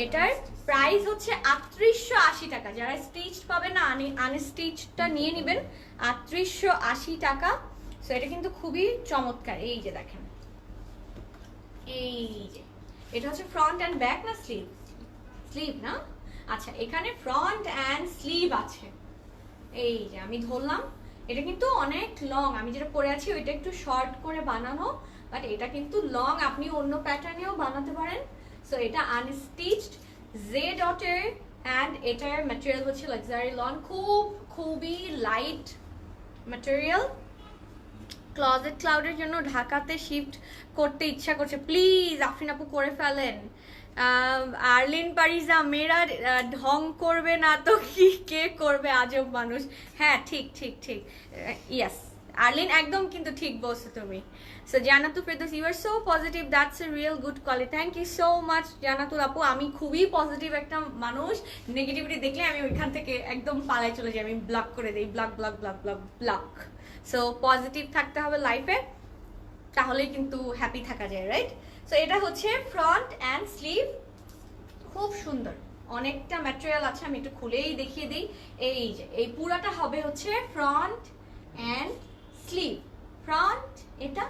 এটার প্রাইস হচ্ছে 3880 টাকা। যারা স্টিচড পাবেন না, আনস্টিচডটা নিয়ে নেবেন, 3880 টাকা। সো এটা কিন্তু খুবই চমৎকার। এই যে দেখেন, এই যে এটা হচ্ছে ফ্রন্ট অ্যান্ড ব্যাক না স্লিভ? স্লিভ না? আচ্ছা, এখানে ফ্রন্ট অ্যান্ড স্লিভ আছে। এই যে আমি ধরলাম, এটা কিন্তু অনেক লং। আমি যেটা পরে আছি ওইটা একটু শর্ট করে বানানো, বাট এটা কিন্তু লং, আপনি অন্য প্যাটার্নেও বানাতে পারেন। সো এটা আনস্টিচড, জে ডটের, অ্যান্ড এটার ম্যাটেরিয়াল হচ্ছে লাক্সারি লন। খুবই লাইট ম্যাটেরিয়াল। ক্লজেট ক্লাউডের জন্য ঢাকাতে শিফট করতে ইচ্ছা করছে, প্লিজ আফরিন আপু করে ফেলেন। আর্লিন পারিজা, মেয়েরা ঢং করবে না তো কি কে করবে? আজব মানুষ। হ্যাঁ, ঠিক ঠিক ঠিক, ইয়েস আর্লিন, একদম কিন্তু ঠিক বলছো তুমি। So Jannatul Ferdous, you are so positive, that's a real good quality. Thank you so much Jannatul আপু। আমি খুবই পজিটিভ একটা মানুষ। নেগেটিভিটি দেখলে আমি ওইখান থেকে একদম পালায় চলে যাই, আমি ব্লক করে দিই, block block block block block. So positive থাকতে হবে লাইফে, তাহলেই কিন্তু হ্যাপি থাকা যায়, রাইট? সো এটা হচ্ছে ফ্রন্ট অ্যান্ড স্লিভ, খুব সুন্দর। অনেকটা ম্যাটেরিয়াল আছে, আমি একটু খুলেই দেখিয়ে দিই। এই যে এই পুরাটা হবে হচ্ছে ফ্রন্ট অ্যান্ড স্লিভ, ফ্রন্ট এটা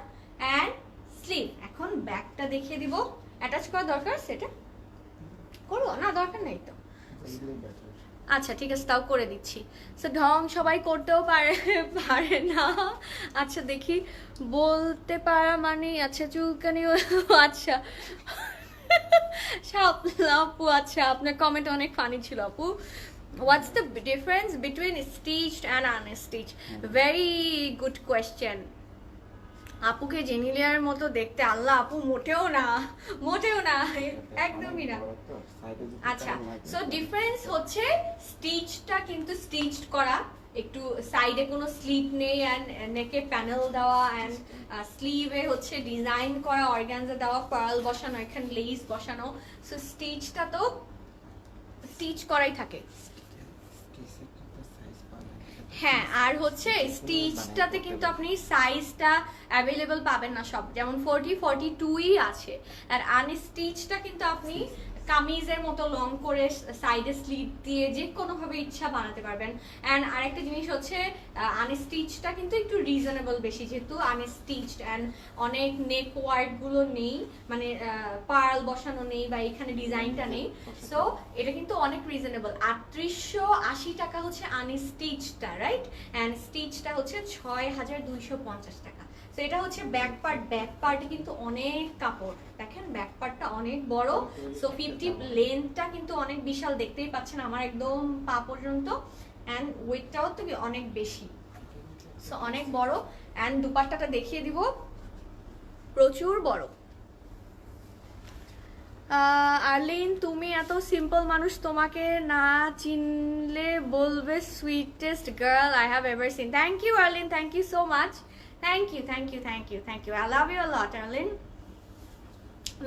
অ্যান্ড স্লিভ। এখন ব্যাকটা দেখিয়ে দিব। অ্যাটাচ করা দরকার? সেটা করবো না, দরকার নেই তো। আচ্ছা ঠিক আছে, তাও করে দিচ্ছি। সো ঢং সবাই করতেও পারে না। আচ্ছা দেখি, বলতে পারা মানে আচ্ছা চুলকানি, আচ্ছা আপু, আচ্ছা আপনার কমেন্ট অনেক ফানি ছিল আপু। What's the difference between stitched and unstitched? Very good question. আপুকে জেনিলিয়ার মতো দেখতে। আল্লাহ আপু, মোটেও না, মোটেও না, একদমই না। আচ্ছা, সো ডিফারেন্স হচ্ছে স্টিচটা কিন্তু স্টিচড করা, একটু সাইডে কোনো স্লিপ নেই, অ্যান্ড নেকে প্যানেল দেওয়া, অ্যান্ড স্লিভে হচ্ছে ডিজাইন করা, অর্গানজা দেওয়া, পার্ল বসানো, এখানে লেস বসানো। সো স্টিচটা তো স্টিচ করাই থাকে। হ্যাঁ, আর হচ্ছে স্টিচটাতে কিন্তু আপনি সাইজটা অ্যাভেলেবল পাবেন না সব, যেমন 40, 42ই আছে। আর আনস্টিচটা কিন্তু আপনি কামিজের মতো লং করে সাইডে স্লিভ দিয়ে যে কোনোভাবে ইচ্ছা বানাতে পারবেন। অ্যান্ড আরেকটা জিনিস হচ্ছে আনস্টিচটা কিন্তু একটু রিজনেবল বেশি, যেহেতু আনস্টিচড, অ্যান্ড অনেক নেক ওয়ার্কগুলো নেই, মানে পার্ল বসানো নেই বা এখানে ডিজাইনটা নেই। সো এটা কিন্তু অনেক রিজনেবল। 3880 টাকা হচ্ছে আনস্টিচটা, রাইট? অ্যান্ড স্টিচটা হচ্ছে 6250 টাকা। তো এটা হচ্ছে ব্যাক পার্ট। ব্যাক পার্টে কিন্তু অনেক কাপড়, দেখেন ব্যাক পার্টটা অনেক বড়। সো 50 লেন্থটা কিন্তু অনেক বিশাল, দেখতেই পাচ্ছেন আমার একদম পা পর্যন্ত। অ্যান্ড ওয়েটটাও তো অনেক বেশি, সো অনেক বড়। অ্যান্ড দুপাট্টাটা দেখিয়ে দিব, প্রচুর বড়। আর্লিন, তুমি এত সিম্পল মানুষ, তোমাকে না চিনলে বলবে sweetest girl I have ever seen. Thank you Arlene, thank you so much. Thank you, thank you, thank you, thank you. I love you a lot Arlene.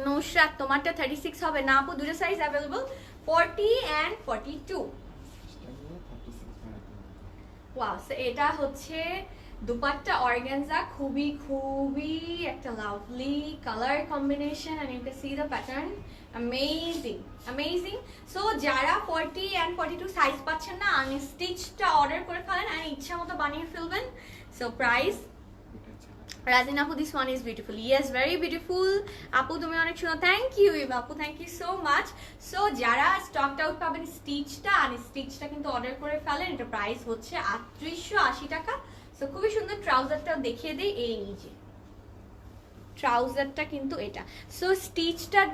Nusrat, তোমারটা 36 হবে না আপু? দুটো সাইজ অ্যাভেলেবল, 40 অ্যান্ড 42। ওয়াও, এটা হচ্ছে দুপাট্টা অর্গানজা, খুবই খুবই একটা lovely colour combination and you can see the pattern, amazing amazing. So যারা 40 and 42 সাইজ পাচ্ছেন না, আমি স্টিচটা অর্ডার করে ফেলেন আর ইচ্ছা মতো বানিয়ে ফেলবেন। So price Razin Apu, this one is beautiful. Yes, very beautiful. Apu, তুমি অনেক সুন্দর। থ্যাংক ইউ আপু, thank you so much. So যারা স্টকড আউট পাবেন স্টিচটা, আর স্টিচটা কিন্তু অর্ডার করে ফেলেন। এটা প্রাইস হচ্ছে 3880 টাকা। সো খুবই সুন্দর। ট্রাউজারটাও দেখিয়ে দিই, এই নিচে ট্রাউজারটা কিন্তু এটা। সো স্টিচটার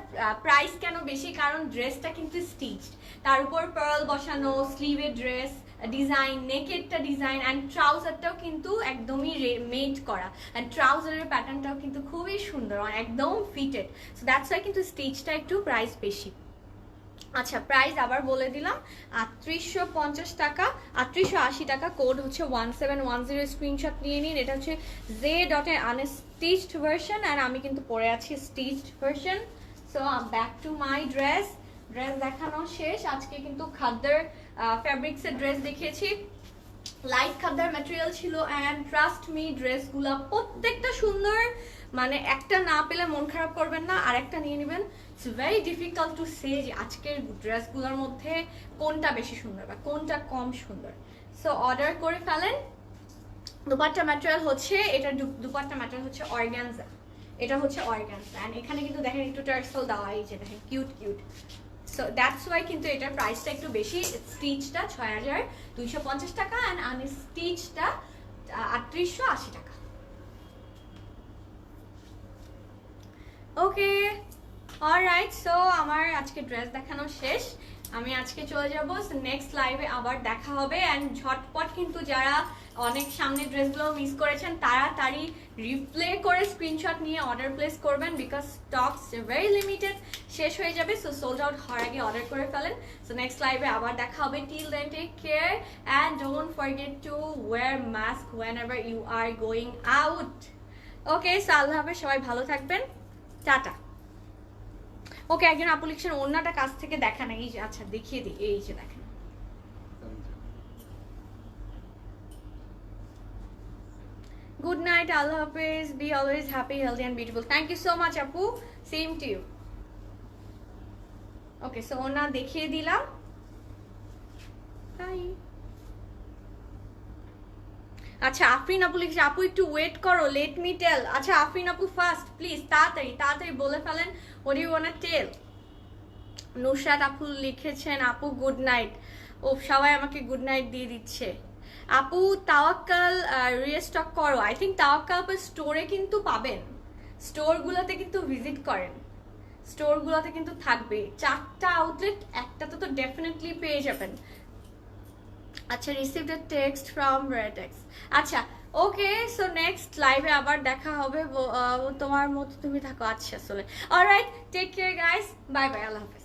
প্রাইস কেন বেশি, কারণ ড্রেসটা কিন্তু স্টিচড, তার উপর পার্ল বসানো, স্লিভের ড্রেস ডিজাইন, নেকেটটা ডিজাইন অ্যান্ড ট্রাউজারটাও কিন্তু একদমই মেড করা, অ্যান্ড ট্রাউজারের প্যাটার্নটাও কিন্তু খুবই সুন্দর, একদম ফিটেড। সো দ্যাটস ওয়াই কিন্তু স্টিচটা একটু প্রাইস বেশি। আচ্ছা, প্রাইস আবার বলে দিলাম, 3850 টাকা, 3880 টাকা। কোড হচ্ছে 1710। স্ক্রিনশট নিয়ে নিন। এটা হচ্ছে জে ডটের আনস্টিচড ভার্সন, আর আমি কিন্তু পরে আছি stitched version. So back to my dress দেখানো শেষ। আজকে কিন্তু খাদ্দার ফ্যাব্রিক্সের ড্রেস দেখিয়েছি, লাইট খাদ্দার ম্যাটেরিয়াল ছিল, অ্যান্ড ট্রাস্ট মি ড্রেসগুলো প্রত্যেকটা সুন্দর, মানে একটা না পেলে মন খারাপ করবেন না, আর একটা নিয়ে নেবেন। It's very difficult to say যে আজকের ড্রেসগুলোর মধ্যে কোনটা বেশি সুন্দর বা কোনটা কম সুন্দর। সো অর্ডার করে ফেলেন। দুপাট্টা ম্যাটেরিয়াল হচ্ছে এটা, দুপাট্টা ম্যাটেরিয়াল হচ্ছে অর্গানজা, এটা হচ্ছে অর্গানজা, অ্যান্ড এখানে কিন্তু দেখেন একটু টার্সেল দেওয়া, এই যে দেখেন cute cute. So that's why কিন্তু এটার প্রাইসটা একটু বেশি। স্টিচটা 6250 টাকা অ্যান্ড আনস্টিচটা 3880 টাকা। ওকে, অলরাইট। সো আমার আজকে ড্রেস দেখানো শেষ, আমি আজকে চলে যাবো নেক্সট লাইভে, আবার দেখা হবে। অ্যান্ড ঝটপট কিন্তু যারা অনেক সামনে ড্রেসগুলো মিস করেছেন তাড়াতাড়ি রিপ্লে করে স্ক্রিনশট নিয়ে অর্ডার প্লেস করবেন, বিকজ স্টকস ভেরি লিমিটেড, শেষ হয়ে যাবে। সো সোল্ড আউট হওয়ার আগে অর্ডার করে ফেলেন। সো নেক্সট লাইভে আবার দেখা হবে। Till then take care and don't forget to wear mask whenever you are going out. Okay, so আল্লাহ হাফেজ, সবাই ভালো থাকবেন, টাটা। ওকে, একজন আপু লিখছেন ওড়নাটা কাছ থেকে দেখা না, এই যে আচ্ছা দেখিয়ে দিই, এই যে দেখেন। Good night, Allah Hafiz. Be always happy, healthy and beautiful. Thank you so much, Apu. Same to you. Okay, so ওড়না দেখিয়ে দিলাম। Bye. আচ্ছা, আফরিন আপু লিখছে আপু একটু ওয়েট করো, লেট মি টেল। আচ্ছা আফরিন আপু ফার্স্ট প্লিজ, তাড়াতাড়ি তাড়াতাড়ি বলে ফেলেন what do you wanna tell. Nushrat আপু লিখেছেন আপু গুড নাইট। ও সবাই আমাকে গুড নাইট দিয়ে দিচ্ছে। আপু তাওয়াক্কাল রিস্টক করো। আই থিঙ্ক তাওয়াক্কাল স্টোরে কিন্তু পাবেন, স্টোরগুলোতে কিন্তু ভিজিট করেন, স্টোরগুলোতে কিন্তু থাকবে 4টা আউটলেট, একটাতে তো ডেফিনেটলি পেয়ে যাবেন। আচ্ছা, রিসিভ দ্য টেক্সট ফ্রম রেটেক্স। আচ্ছা, ওকে। সো নেক্সট লাইভে আবার দেখা হবে। তোমার মতো তুমি থাকো। আচ্ছা, আসলে alright, take care guys, bye bye, আল্লাহ হাফেজ।